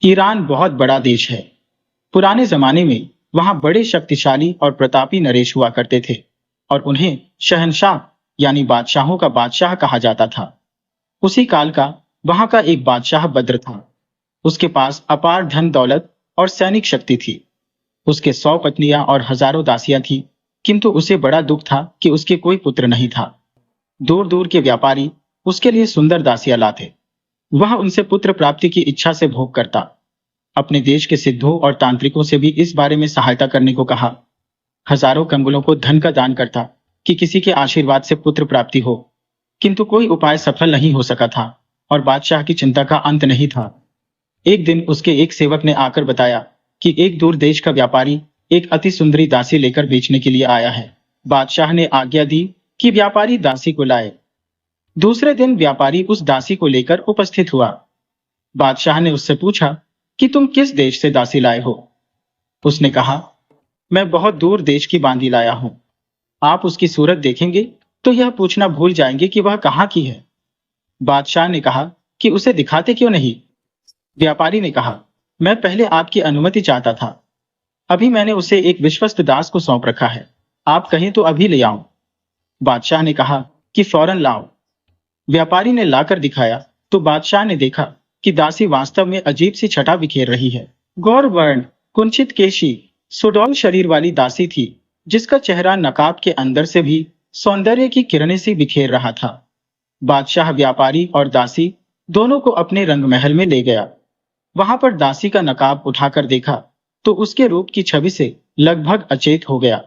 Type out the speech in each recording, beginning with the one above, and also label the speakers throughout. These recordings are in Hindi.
Speaker 1: ईरान बहुत बड़ा देश है। पुराने जमाने में वहां बड़े शक्तिशाली और प्रतापी नरेश हुआ करते थे और उन्हें शहंशाह यानी बादशाहों का बादशाह कहा जाता था। उसी काल का वहां का एक बादशाह बद्र था। उसके पास अपार धन दौलत और सैनिक शक्ति थी। उसके 100 पत्नियां और हजारों दासियां थी, किंतु उसे बड़ा दुख था कि उसके कोई पुत्र नहीं था। दूर दूर के व्यापारी उसके लिए सुंदर दासियां लाते। वह उनसे पुत्र प्राप्ति की इच्छा से भोग करता। अपने देश के सिद्धों और तांत्रिकों से भी इस बारे में सहायता करने को कहा। हजारों कंगुलों को धन का दान करता कि किसी के आशीर्वाद से पुत्र प्राप्ति हो, किंतु कोई उपाय सफल नहीं हो सका था और बादशाह की चिंता का अंत नहीं था। एक दिन उसके एक सेवक ने आकर बताया कि एक दूर देश का व्यापारी एक अति सुंदरी दासी लेकर बेचने के लिए आया है। बादशाह ने आज्ञा दी कि व्यापारी दासी को लाए। दूसरे दिन व्यापारी उस दासी को लेकर उपस्थित हुआ। बादशाह ने उससे पूछा कि तुम किस देश से दासी लाए हो। उसने कहा, मैं बहुत दूर देश की बांदी लाया हूं। आप उसकी सूरत देखेंगे तो यह पूछना भूल जाएंगे कि वह कहाँ की है। बादशाह ने कहा कि उसे दिखाते क्यों नहीं। व्यापारी ने कहा, मैं पहले आपकी अनुमति चाहता था। अभी मैंने उसे एक विश्वस्त दास को सौंप रखा है। आप कहें तो अभी ले आऊं। बादशाह ने कहा कि फौरन लाओ। व्यापारी ने लाकर दिखाया तो बादशाह ने देखा कि दासी वास्तव में अजीब सी छटा बिखेर रही है। गौर वर्ण, कुंचित केशी, सुडौल शरीर वाली दासी थी, जिसका चेहरा नकाब के अंदर से भी सौंदर्य की किरणें सी बिखेर रहा था। बादशाह व्यापारी और दासी दोनों को अपने रंग महल में ले गया। वहां पर दासी का नकाब उठाकर देखा तो उसके रूप की छवि से लगभग अचेत हो गया।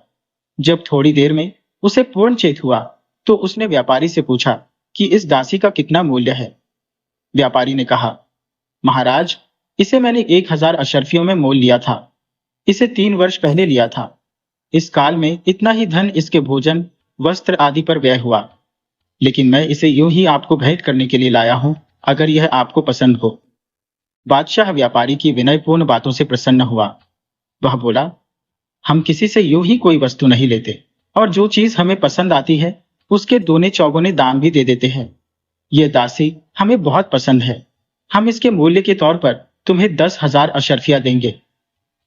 Speaker 1: जब थोड़ी देर में उसे पूर्ण चेत हुआ तो उसने व्यापारी से पूछा कि इस दासी का कितना मूल्य है। व्यापारी ने कहा, महाराज, इसे मैंने 1000 अशर्फियों में मोल लिया था। इसे 3 वर्ष पहले लिया था। इस काल में इतना ही धन इसके भोजन, वस्त्र आदि पर व्यय हुआ, लेकिन मैं इसे यूं ही आपको भेंट करने के लिए लाया हूं, अगर यह आपको पसंद हो। बादशाह व्यापारी की विनयपूर्ण बातों से प्रसन्न हुआ। वह बोला, हम किसी से यूं ही कोई वस्तु नहीं लेते और जो चीज हमें पसंद आती है उसके दूने चौगुने दाम भी दे देते हैं। ये दासी हमें बहुत पसंद है। हम इसके मूल्य के तौर पर तुम्हें 10,000 अशर्फिया देंगे।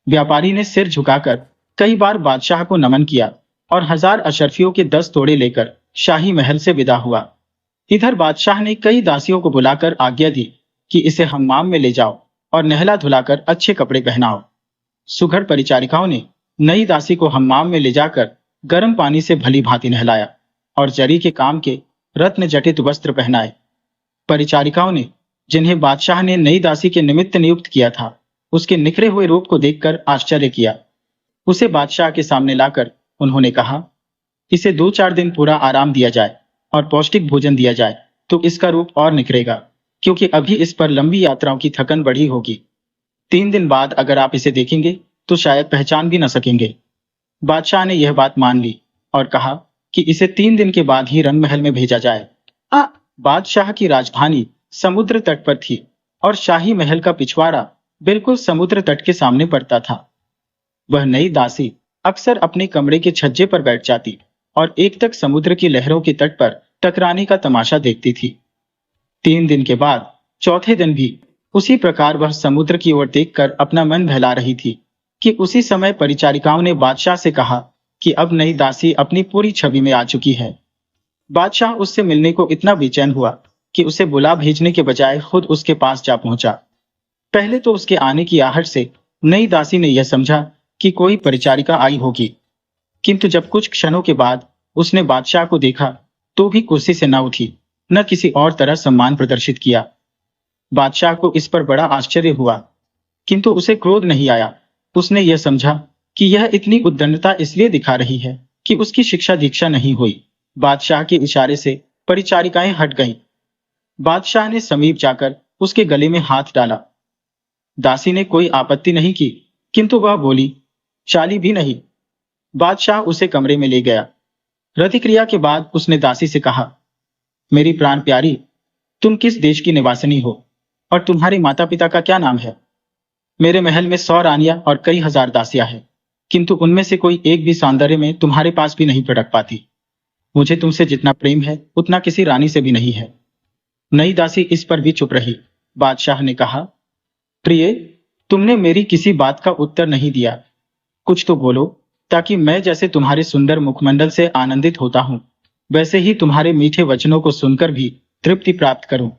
Speaker 1: व्यापारी ने सिर झुकाकर कई बार बादशाह को नमन किया और 1000 अशर्फियों के 10 तोड़े लेकर शाही महल से विदा हुआ। इधर बादशाह ने कई दासियों को बुलाकर आज्ञा दी कि इसे हम्माम में ले जाओ और नहला धुलाकर अच्छे कपड़े पहनाओ। सुघड़ परिचारिकाओं ने नई दासी को हम्माम में ले जाकर गर्म पानी से भली भांति नहलाया और जरी के काम के रत्न जटित वस्त्र पहनाए। परिचारिकाओं ने, जिन्हें बादशाह ने नई दासी के निमित्त नियुक्त किया था, उसके निखरे हुए रूप को देखकर आश्चर्य किया। उसे बादशाह के सामने लाकर उन्होंने कहा, इसे 2-4 दिन पूरा आराम दिया जाए और पौष्टिक भोजन दिया जाए तो इसका रूप और निखरेगा, क्योंकि अभी इस पर लंबी यात्राओं की थकन बढ़ी होगी। 3 दिन बाद अगर आप इसे देखेंगे तो शायद पहचान भी न सकेंगे। बादशाह ने यह बात मान ली और कहा कि इसे 3 दिन के बाद ही रंग महल में भेजा जाए। बादशाह की राजधानी समुद्र तट पर थी और शाही महल का पिछवाड़ा बिल्कुल समुद्र तट के सामने पड़ता था। वह नई दासी अक्सर अपने कमरे के छज्जे पर बैठ जाती और एकटक समुद्र की लहरों के तट पर टकराने का तमाशा देखती थी। 3 दिन के बाद चौथे दिन भी उसी प्रकार वह समुद्र की ओर देखकर अपना मन बहला रही थी कि उसी समय परिचारिकाओं ने बादशाह से कहा कि अब नई दासी अपनी पूरी छवि में आ चुकी है। बादशाह उससे मिलने को इतना बेचैन हुआ कि उसे बुला भेजने के बजाय खुद उसके पास जा पहुंचा। पहले तो उसके आने की आहट से नई दासी ने यह समझा कि कोई परिचारिका आई होगी, किंतु जब कुछ क्षणों के बाद उसने बादशाह को देखा तो भी कुर्सी से न उठी, न किसी और तरह सम्मान प्रदर्शित किया। बादशाह को इस पर बड़ा आश्चर्य हुआ, किंतु उसे क्रोध नहीं आया। उसने यह समझा कि यह इतनी उद्दंडता इसलिए दिखा रही है कि उसकी शिक्षा दीक्षा नहीं हुई। बादशाह के इशारे से परिचारिकाएं हट गईं। बादशाह ने समीप जाकर उसके गले में हाथ डाला। दासी ने कोई आपत्ति नहीं की, किंतु वह बोली, चाली भी नहीं। बादशाह उसे कमरे में ले गया। रतिक्रिया के बाद उसने दासी से कहा, मेरी प्राण प्यारी, तुम किस देश की निवासिनी हो और तुम्हारे माता पिता का क्या नाम है? मेरे महल में 100 रानियां और कई हजार दासियां हैं, किंतु उनमें से कोई एक भी सौंदर्य में तुम्हारे पास भी नहीं भड़क पाती। मुझे तुमसे जितना प्रेम है उतना किसी रानी से भी नहीं है। नई दासी इस पर भी चुप रही। बादशाह ने कहा, प्रिय, तुमने मेरी किसी बात का उत्तर नहीं दिया। कुछ तो बोलो, ताकि मैं जैसे तुम्हारे सुंदर मुखमंडल से आनंदित होता हूँ, वैसे ही तुम्हारे मीठे वचनों को सुनकर भी तृप्ति प्राप्त करूं।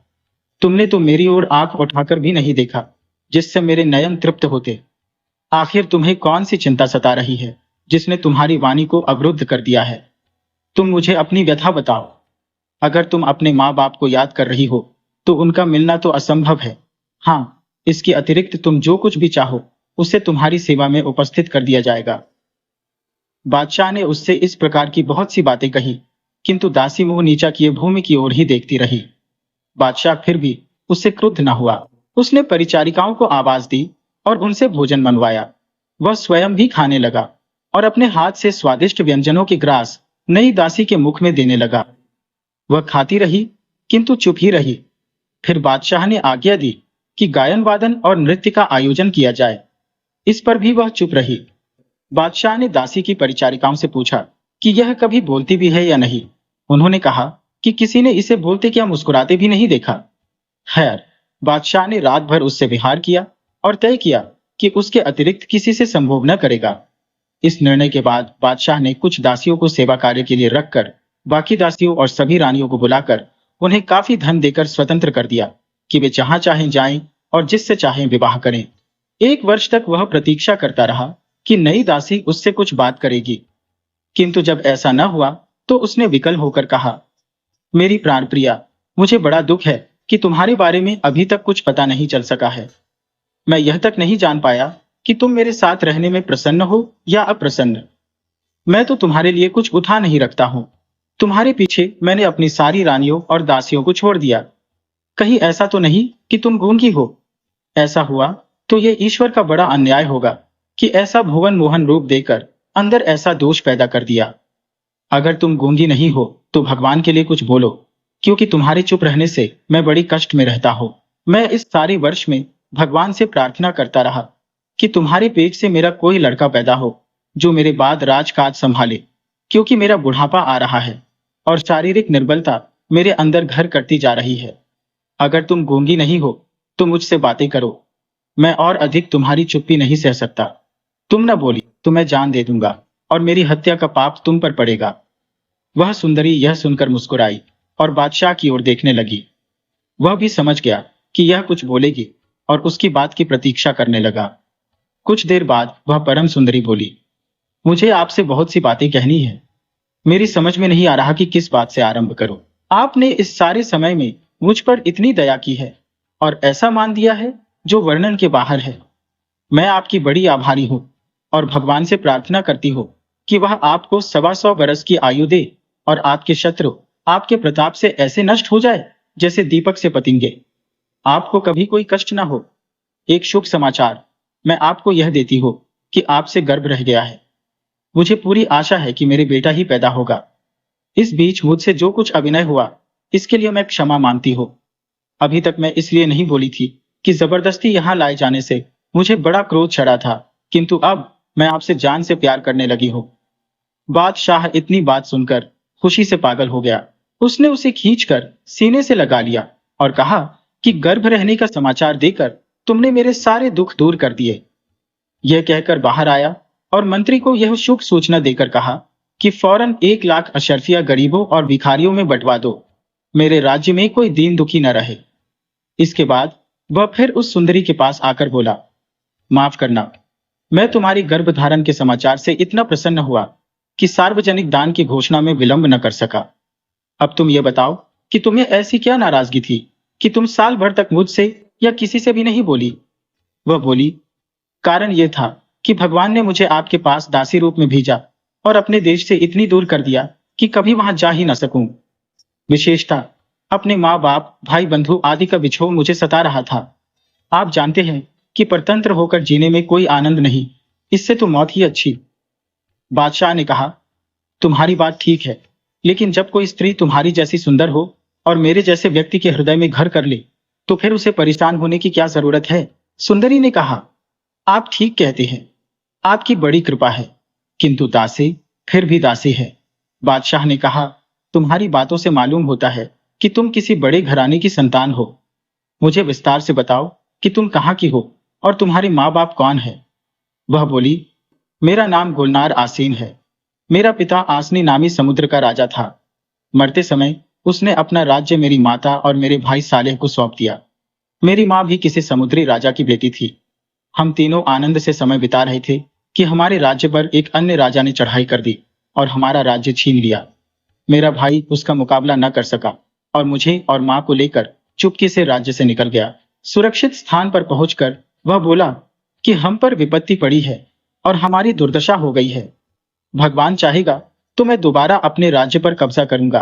Speaker 1: तुमने तो मेरी ओर आंख उठाकर भी नहीं देखा, जिससे मेरे नयन तृप्त होते। आखिर तुम्हें कौन सी चिंता सता रही है, जिसने तुम्हारी वाणी को अवरुद्ध कर दिया है? तुम मुझे अपनी व्यथा बताओ। अगर तुम अपने माँ बाप को याद कर रही हो, तो उनका मिलना तो असंभव है। हाँ, इसके अतिरिक्त तुम जो कुछ भी चाहो, उसे तुम्हारी सेवा में उपस्थित कर दिया जाएगा। बादशाह ने उससे इस प्रकार की बहुत सी बातें कही, किंतु दासी मुंह नीचा किए भूमि की ओर ही देखती रही। बादशाह फिर भी उससे क्रुद्ध न हुआ। उसने परिचारिकाओं को आवाज दी और उनसे भोजन मनवाया। वह स्वयं भी खाने लगा और अपने हाथ से स्वादिष्ट व्यंजनों के ग्रास नई दासी के मुख में देने लगा। वह खाती रही, किंतु चुप ही रही। फिर बादशाह ने आज्ञा दी कि गायन वादन और नृत्य का आयोजन किया जाए। इस पर भी वह चुप रही। बादशाह ने दासी की परिचारिकाओं से पूछा कि यह कभी बोलती भी है या नहीं। उन्होंने कहा कि किसी ने इसे बोलते क्या मुस्कुराते भी नहीं देखा। खैर, बादशाह ने रात भर उससे विहार किया और तय किया कि उसके अतिरिक्त किसी से संभोग न करेगा। इस निर्णय के बाद बादशाह ने कुछ दासियों को सेवा कार्य के लिए रखकर बाकी दासियों और सभी रानियों को बुलाकर उन्हें काफी धन देकर स्वतंत्र कर दिया कि वे जहां चाहें जाएं और जिससे चाहें विवाह करें। 1 वर्ष तक वह प्रतीक्षा करता रहा कि नई दासी उससे कुछ बात करेगी, किंतु जब ऐसा न हुआ तो उसने विकल होकर कहा, मेरी प्राण प्रिया, मुझे बड़ा दुख है कि तुम्हारे बारे में अभी तक कुछ पता नहीं चल सका है। मैं यह तक नहीं जान पाया कि तुम मेरे साथ रहने में प्रसन्न हो या अप्रसन्न। मैं तो तुम्हारे लिए कुछ उठा नहीं रखता हूँ। तुम्हारे पीछे मैंने अपनी सारी रानियों और दासियों को छोड़ दिया। कहीं ऐसा तो नहीं कि तुम गूंगी हो? ऐसा हुआ तो ये ईश्वर का बड़ा अन्याय होगा कि ऐसा भुवन मोहन रूप देकर अंदर ऐसा दोष पैदा कर दिया। अगर तुम गूंगी नहीं हो तो भगवान के लिए कुछ बोलो, क्योंकि तुम्हारे चुप रहने से मैं बड़ी कष्ट में रहता हूँ। मैं इस सारे वर्ष में भगवान से प्रार्थना करता रहा कि तुम्हारे पेट से मेरा कोई लड़का पैदा हो जो मेरे बाद राजकाज संभाले, क्योंकि मेरा बुढ़ापा आ रहा है और शारीरिक निर्बलता मेरे अंदर घर करती जा रही है। अगर तुम गूंगी नहीं हो तो मुझसे बातें करो। मैं और अधिक तुम्हारी चुप्पी नहीं सह सकता। तुम न बोली तो मैं जान दे दूंगा और मेरी हत्या का पाप तुम पर पड़ेगा। वह सुंदरी यह सुनकर मुस्कुराई और बादशाह की ओर देखने लगी। वह भी समझ गया कि यह कुछ बोलेगी और उसकी बात की प्रतीक्षा करने लगा। कुछ देर बाद वह परम सुंदरी बोली, मुझे आपसे बहुत सी बातें कहनी है। मेरी समझ में नहीं आ रहा कि किस बात से आरंभ करूं। आपने इस सारे समय में मुझ पर इतनी दया की है और ऐसा मान दिया है जो वर्णन के बाहर है। मैं आपकी बड़ी आभारी हूं और भगवान से प्रार्थना करती हूँ कि वह आपको 125 बरस की आयु दे और आपके शत्रु आपके प्रताप से ऐसे नष्ट हो जाए जैसे दीपक से पतंगे। आपको कभी कोई कष्ट ना हो। एक शुभ समाचार मैं आपको यह देती हूँ कि आपसे गर्भ रह गया है। मुझे पूरी आशा है कि मेरे बेटा ही पैदा होगा। इस बीच मुझसे जो कुछ अभिनय हुआ, इसके लिए मैं क्षमा मांगती हूँ। अभी तक मैं इसलिए नहीं बोली थी कि जबरदस्ती यहाँ लाए जाने से मुझे बड़ा क्रोध चढ़ा था, किंतु अब मैं आपसे जान से प्यार करने लगी हूँ। बादशाह इतनी बात सुनकर खुशी से पागल हो गया। उसने उसे खींचकर सीने से लगा लिया और कहा कि गर्भ रहने का समाचार देकर तुमने मेरे सारे दुख दूर कर दिए। यह कहकर बाहर आया और मंत्री को यह शुभ सूचना देकर कहा कि फौरन 1 लाख अशर्फिया गरीबों और भिखारियों में बंटवा दो। मेरे राज्य में कोई दीन दुखी न रहे। इसके बाद वह फिर उस सुंदरी के पास आकर बोला, माफ करना, मैं तुम्हारी गर्भधारण के समाचार से इतना प्रसन्न हुआ कि सार्वजनिक दान की घोषणा में विलंब न कर सका। अब तुम ये बताओ कि तुम्हें ऐसी क्या नाराजगी थी कि तुम साल भर तक मुझसे या किसी से भी नहीं बोली? वह बोली, कारण यह था कि भगवान ने मुझे आपके पास दासी रूप में भेजा और अपने देश से इतनी दूर कर दिया कि कभी वहां जा ही न सकूं। विशेषतः अपने माँ बाप, भाई बंधु आदि का बिछोह मुझे सता रहा था। आप जानते हैं कि परतंत्र होकर जीने में कोई आनंद नहीं, इससे तो मौत ही अच्छी। बादशाह ने कहा, तुम्हारी बात ठीक है, लेकिन जब कोई स्त्री तुम्हारी जैसी सुंदर हो और मेरे जैसे व्यक्ति के हृदय में घर कर ले, तो फिर उसे परेशान होने की क्या जरूरत है? सुंदरी ने कहा, आप ठीक कहते हैं, आपकी बड़ी कृपा है, किंतु दासी फिर भी दासी है। बादशाह ने कहा, तुम्हारी बातों से मालूम होता है कि तुम किसी बड़े घराने की संतान हो। मुझे विस्तार से बताओ कि तुम कहाँ की हो और तुम्हारे माँ बाप कौन है? वह बोली, मेरा नाम गुलनार आसीन है। मेरा पिता आसनी नामी समुद्र का राजा था। मरते समय उसने अपना राज्य मेरी माता और मेरे भाई सालेह को सौंप दिया। मेरी माँ भी किसी समुद्री राजा की बेटी थी। हम तीनों आनंद से समय बिता रहे थे कि हमारे राज्य पर एक अन्य राजा ने चढ़ाई कर दी और हमारा राज्य छीन लिया। मेरा भाई उसका मुकाबला न कर सका और मुझे और माँ को लेकर चुपके से राज्य से निकल गया। सुरक्षित स्थान पर पहुंचकर वह बोला कि हम पर विपत्ति पड़ी है और हमारी दुर्दशा हो गई है। भगवान चाहेगा तो मैं दोबारा अपने राज्य पर कब्जा करूंगा,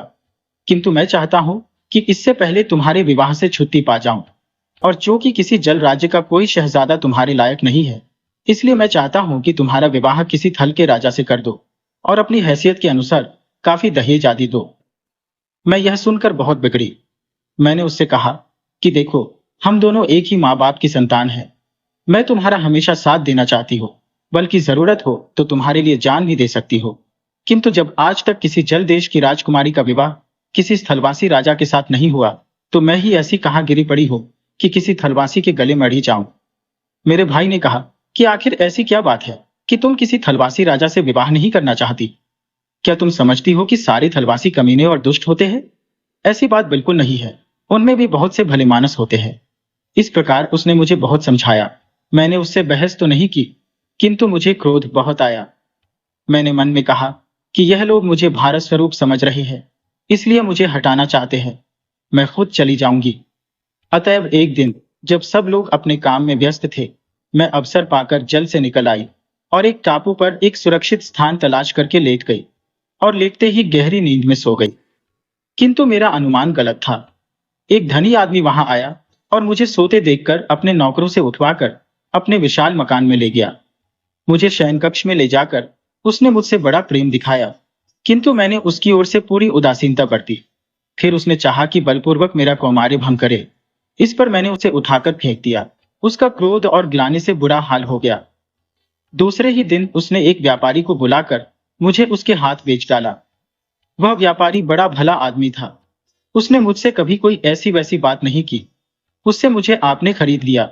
Speaker 1: किंतु मैं चाहता हूं कि इससे पहले तुम्हारे विवाह से छुट्टी पा जाऊं। और चूंकि किसी जल राज्य का कोई शहजादा तुम्हारे लायक नहीं है, इसलिए मैं चाहता हूं कि तुम्हारा विवाह किसी थल के राजा से कर दो और अपनी हैसियत के अनुसार काफी दहेज आदि दो। मैं यह सुनकर बहुत बिगड़ी। मैंने उससे कहा कि देखो, हम दोनों एक ही माँ बाप की संतान हैं। मैं तुम्हारा हमेशा साथ देना चाहती हूँ, बल्कि जरूरत हो तो तुम्हारे लिए जान भी दे सकती हो। किंतु जब आज तक किसी जल देश की राजकुमारी का विवाह किसी स्थलवासी राजा के साथ नहीं हुआ, तो मैं ही ऐसी कहाँ गिरी पड़ी हो कि किसी थलवासी के गले में अड़ी जाऊं। मेरे भाई ने कहा कि आखिर ऐसी क्या बात है कि तुम किसी थलवासी राजा से विवाह नहीं करना चाहती? क्या तुम समझती हो कि सारे थलवासी कमीने और दुष्ट होते हैं? ऐसी बात बिल्कुल नहीं है, उनमें भी बहुत से भले मानस होते हैं। इस प्रकार उसने मुझे बहुत समझाया। मैंने उससे बहस तो नहीं की, किंतु मुझे क्रोध बहुत आया। मैंने मन में कहा कि यह लोग मुझे भारत स्वरूप समझ रहे हैं, इसलिए मुझे हटाना चाहते हैं। मैं खुद चली जाऊंगी। अतएव एक दिन जब सब लोग अपने काम में व्यस्त थे, मैं अवसर पाकर जल से निकल आई और एक टापू पर एक सुरक्षित स्थान तलाश करके लेट गई और लेटते ही गहरी नींद में सो गई। किंतु मेरा अनुमान गलत था। एक धनी आदमी वहां आया और मुझे सोते देखकर अपने नौकरों से उठवाकर अपने विशाल मकान में ले गया। मुझे शयन कक्ष में ले जाकर उसने मुझसे बड़ा प्रेम दिखाया, किंतु मैंने उसकी ओर से पूरी उदासीनता बरती। फिर उसने चाहा कि बलपूर्वक मेरा कौमार्य भंग करे। इस पर मैंने उसे उठाकर फेंक दिया। उसका क्रोध और ग्लानि से बुरा हाल हो गया। दूसरे ही दिन उसने एक व्यापारी को बुलाकर मुझे उसके हाथ बेच डाला। वह व्यापारी बड़ा भला आदमी था। उसने मुझसे कभी कोई ऐसी वैसी बात नहीं की। उससे मुझे आपने खरीद लिया।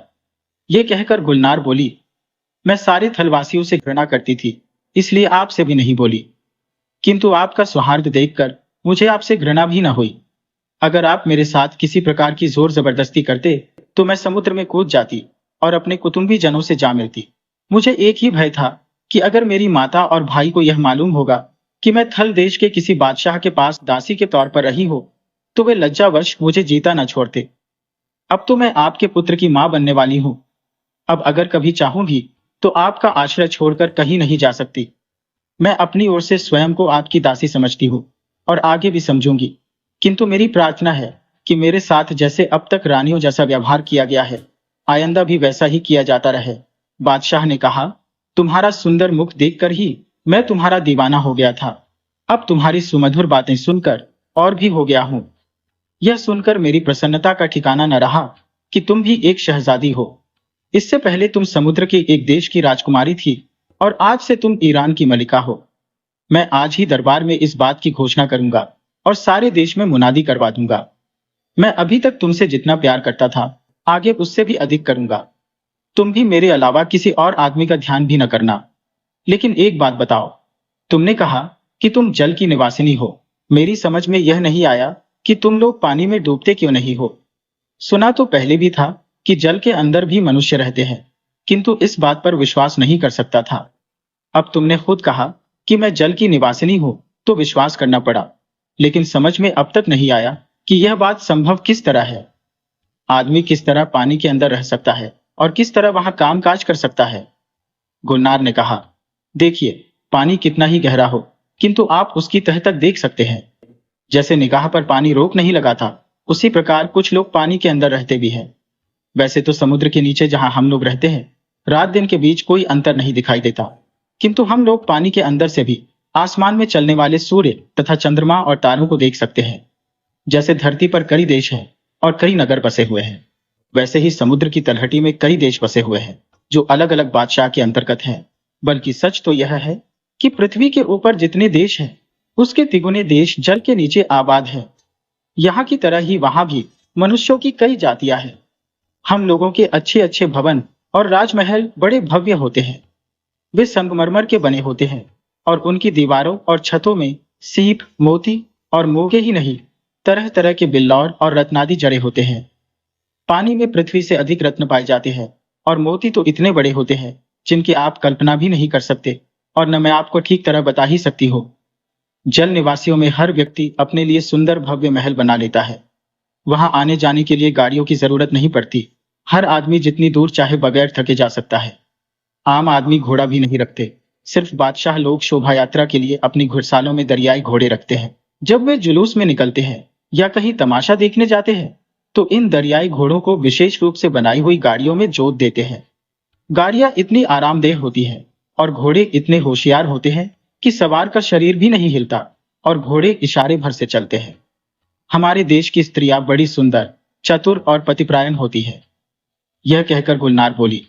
Speaker 1: ये कहकर गुलनार बोली, मैं सारे थलवासियों से घृणा करती थी, इसलिए आपसे भी नहीं बोली। किंतु आपका सौहार्द देखकर मुझे आपसे घृणा भी न हुई। अगर आप मेरे साथ किसी प्रकार की जोर जबरदस्ती करते तो मैं समुद्र में कूद जाती और अपने कुटुंबी जनों से जा मिलती। मुझे एक ही भय था कि अगर मेरी माता और भाई को यह मालूम होगा कि मैं थल देश के किसी बादशाह के पास दासी के तौर पर रही हो, तो वे लज्जावश मुझे जीता न छोड़ते। अब तो मैं आपके पुत्र की मां बनने वाली हूं। अब अगर कभी चाहूं भी तो आपका आश्रय छोड़कर कहीं नहीं जा सकती। मैं अपनी ओर से स्वयं को आपकी दासी समझती हूँ और आगे भी समझूंगी। किंतु मेरी प्रार्थना है कि मेरे साथ जैसे अब तक रानियों जैसा व्यवहार किया गया है, आइंदा भी वैसा ही किया जाता रहे। बादशाह ने कहा, तुम्हारा सुंदर मुख देखकर ही मैं तुम्हारा दीवाना हो गया था। अब तुम्हारी सुमधुर बातें सुनकर और भी हो गया हूं। यह सुनकर मेरी प्रसन्नता का ठिकाना न रहा कि तुम भी एक शहजादी हो। इससे पहले तुम समुद्र के एक देश की राजकुमारी थी और आज से तुम ईरान की मलिका हो। मैं आज ही दरबार में इस बात की घोषणा करूंगा और सारे देश में मुनादी करवा दूंगा। मैं अभी तक तुमसे जितना प्यार करता था, आगे उससे भी अधिक करूंगा। तुम भी मेरे अलावा किसी और आदमी का ध्यान भी न करना। लेकिन एक बात बताओ, तुमने कहा कि तुम जल की निवासिनी हो। मेरी समझ में यह नहीं आया कि तुम लोग पानी में डूबते क्यों नहीं हो। सुना तो पहले भी था कि जल के अंदर भी मनुष्य रहते हैं, किंतु इस बात पर विश्वास नहीं कर सकता था। अब तुमने खुद कहा कि मैं जल की निवासिनी हूं, तो विश्वास करना पड़ा। लेकिन समझ में अब तक नहीं आया कि यह बात संभव किस तरह है। आदमी किस तरह पानी के अंदर रह सकता है और किस तरह वहां कामकाज कर सकता है। गुलनार ने कहा, देखिए, पानी कितना ही गहरा हो, किंतु आप उसकी तह तक देख सकते हैं। जैसे निगाह पर पानी रोक नहीं लगाता, उसी प्रकार कुछ लोग पानी के अंदर रहते भी हैं। वैसे तो समुद्र के नीचे जहां हम लोग रहते हैं, रात दिन के बीच कोई अंतर नहीं दिखाई देता, किंतु हम लोग पानी के अंदर से भी आसमान में चलने वाले सूर्य तथा चंद्रमा और तारों को देख सकते हैं। जैसे धरती पर कई देश हैं और कई नगर बसे हुए हैं, वैसे ही समुद्र की तलहटी में कई देश बसे हुए हैं जो अलग अलग बादशाह के अंतर्गत हैं। बल्कि सच तो यह है कि पृथ्वी के ऊपर जितने देश हैं, उसके तिगुने देश जल के नीचे आबाद है। यहाँ की तरह ही वहां भी मनुष्यों की कई जातियां हैं। हम लोगों के अच्छे अच्छे भवन और राजमहल बड़े भव्य होते हैं। वे संगमरमर के बने होते हैं और उनकी दीवारों और छतों में सीप, मोती और मोगे ही नहीं, तरह तरह के बिल्लौर और रत्नादि जड़े होते हैं। पानी में पृथ्वी से अधिक रत्न पाए जाते हैं और मोती तो इतने बड़े होते हैं जिनकी आप कल्पना भी नहीं कर सकते और न मैं आपको ठीक तरह बता ही सकती हूँ। जल निवासियों में हर व्यक्ति अपने लिए सुंदर भव्य महल बना लेता है। वहां आने जाने के लिए गाड़ियों की जरूरत नहीं पड़ती। हर आदमी जितनी दूर चाहे बगैर थके जा सकता है। आम आदमी घोड़ा भी नहीं रखते। सिर्फ बादशाह लोग शोभा यात्रा के लिए अपनी घुड़सालों में दरियाई घोड़े रखते हैं। जब वे जुलूस में निकलते हैं या कहीं तमाशा देखने जाते हैं तो इन दरियाई घोड़ों को विशेष रूप से बनाई हुई गाड़ियों में जोत देते हैं। गाड़ियां इतनी आरामदेह होती हैं और घोड़े इतने होशियार होते हैं कि सवार का शरीर भी नहीं हिलता और घोड़े इशारे भर से चलते हैं। हमारे देश की स्त्रियां बड़ी सुंदर, चतुर और पतिपरायण होती है। यह कहकर गुलनार बोली,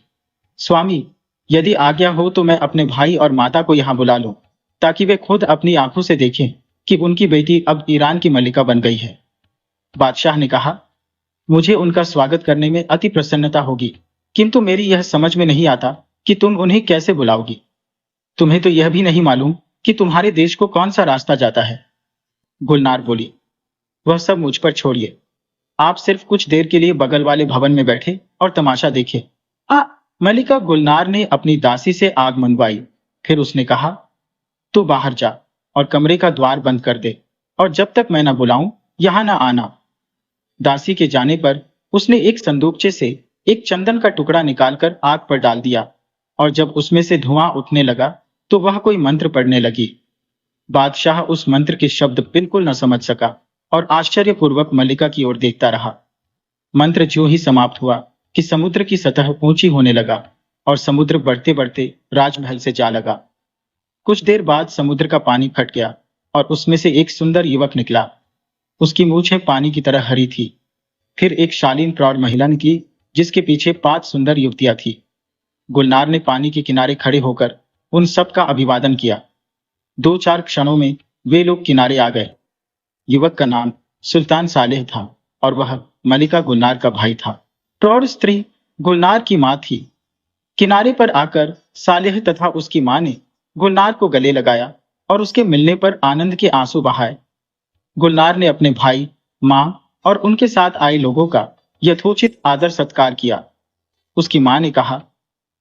Speaker 1: स्वामी, यदि आज्ञा हो तो मैं अपने भाई और माता को यहाँ बुला लूं ताकि वे खुद अपनी आंखों से देखें कि उनकी बेटी अब ईरान की मलिका बन गई है। बादशाह ने कहा, मुझे उनका स्वागत करने में अति प्रसन्नता होगी, किंतु मेरी यह समझ में नहीं आता कि तुम उन्हें कैसे बुलाओगी। तुम्हें तो यह भी नहीं मालूम कि तुम्हारे देश को कौन सा रास्ता जाता है। गुलनार बोली, वह सब मुझ पर छोड़िए। आप सिर्फ कुछ देर के लिए बगल वाले भवन में बैठे और तमाशा देखे। मलिका गुलनार ने अपनी दासी से आग मनवाई। फिर उसने कहा, तू बाहर जा और कमरे का द्वार बंद कर दे और जब तक मैं न बुलाऊं यहां न आना। दासी के जाने पर उसने एक संदूकचे से एक चंदन का टुकड़ा निकालकर आग पर डाल दिया और जब उसमें से धुआं उठने लगा तो वह कोई मंत्र पढ़ने लगी। बादशाह उस मंत्र के शब्द बिल्कुल न समझ सका और आश्चर्यपूर्वक मल्लिका की ओर देखता रहा। मंत्र ज्यों ही समाप्त हुआ कि समुद्र की सतह ऊंची होने लगा और समुद्र बढ़ते बढ़ते राजमहल से जा लगा। कुछ देर बाद समुद्र का पानी फट गया और उसमें से एक सुंदर युवक निकला। उसकी मूछें पानी की तरह हरी थी। फिर एक शालीन प्रौढ़ महिला निकली जिसके पीछे 5 सुंदर युवतियां थी। गुलनार ने पानी के किनारे खड़े होकर उन सब का अभिवादन किया। 2-4 क्षणों में वे लोग किनारे आ गए। युवक का नाम सुल्तान सालेह था और वह मलिका गुलनार का भाई था। प्रौढ़ स्त्री गुलनार की मां थी। किनारे पर आकर सालेह तथा उसकी मां ने गुलनार को गले लगाया और उसके मिलने पर आनंद के आंसू बहाए। गुलनार ने अपने भाई, मां और उनके साथ आए लोगों का यथोचित आदर सत्कार किया। उसकी मां ने कहा,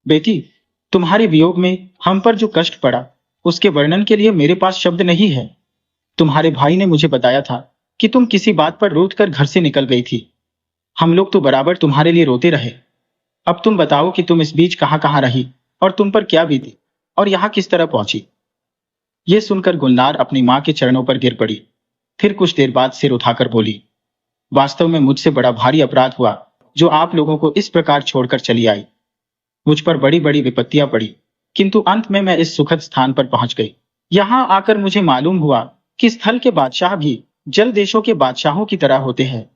Speaker 1: बेटी, तुम्हारे वियोग में हम पर जो कष्ट पड़ा उसके वर्णन के लिए मेरे पास शब्द नहीं है। तुम्हारे भाई ने मुझे बताया था कि तुम किसी बात पर रूठ कर घर से निकल गई थी। हम लोग तो बराबर तुम्हारे लिए रोते रहे। अब तुम बताओ कि तुम इस बीच कहां कहां रही और तुम पर क्या बीती और यहां किस तरह पहुंची। यह सुनकर गुलनार अपनी मां के चरणों पर गिर पड़ी। फिर कुछ देर बाद सिर उठाकर बोली, वास्तव में मुझसे बड़ा भारी अपराध हुआ जो आप लोगों को इस प्रकार छोड़कर चली आई। मुझ पर बड़ी बड़ी विपत्तियां पड़ी, किंतु अंत में मैं इस सुखद स्थान पर पहुंच गई। यहां आकर मुझे मालूम हुआ कि स्थल के बादशाह भी जल देशों के बादशाहों की तरह होते हैं।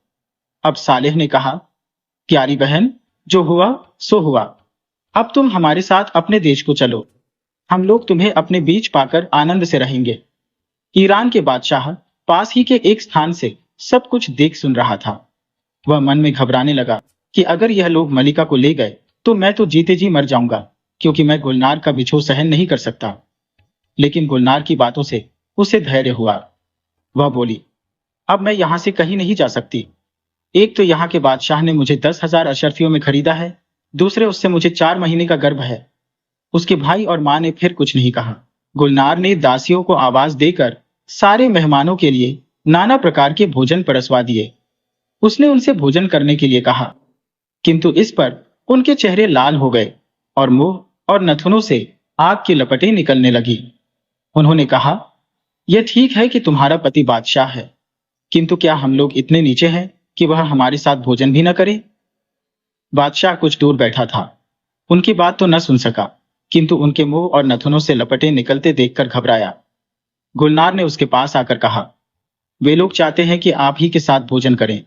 Speaker 1: अब सालेह ने कहा, प्यारी बहन, जो हुआ सो हुआ। अब तुम हमारे साथ अपने देश को चलो। हम लोग तुम्हें अपने बीच पाकर आनंद से रहेंगे। ईरान के बादशाह पास ही के एक स्थान से सब कुछ देख सुन रहा था। वह मन में घबराने लगा कि अगर यह लोग मलिका को ले गए तो मैं तो जीते जी मर जाऊंगा, क्योंकि मैं गुलनार का बिछोह सहन नहीं कर सकता। लेकिन गुलनार की बातों से उसे धैर्य हुआ। वह बोली, अब मैं यहां से कहीं नहीं जा सकती। एक तो यहाँ के बादशाह ने मुझे 10,000 अशर्फियों में खरीदा है, दूसरे उससे मुझे 4 महीने का गर्भ है। उसके भाई और मां ने फिर कुछ नहीं कहा। गुलनार ने दासियों को आवाज देकर सारे मेहमानों के लिए नाना प्रकार के भोजन परसवा दिए। उसने उनसे भोजन करने के लिए कहा, किंतु इस पर उनके चेहरे लाल हो गए और मुंह और नथुनों से आग की लपटें निकलने लगी। उन्होंने कहा, यह ठीक है कि तुम्हारा पति बादशाह है, किंतु क्या हम लोग इतने नीचे हैं कि वह हमारे साथ भोजन भी न करे। बादशाह कुछ दूर बैठा था। उनकी बात तो न सुन सका, किंतु उनके मुंह और नथुनों से लपटें निकलते देखकर घबराया। गुलनार ने उसके पास आकर कहा, वे लोग चाहते हैं कि आप ही के साथ भोजन करें।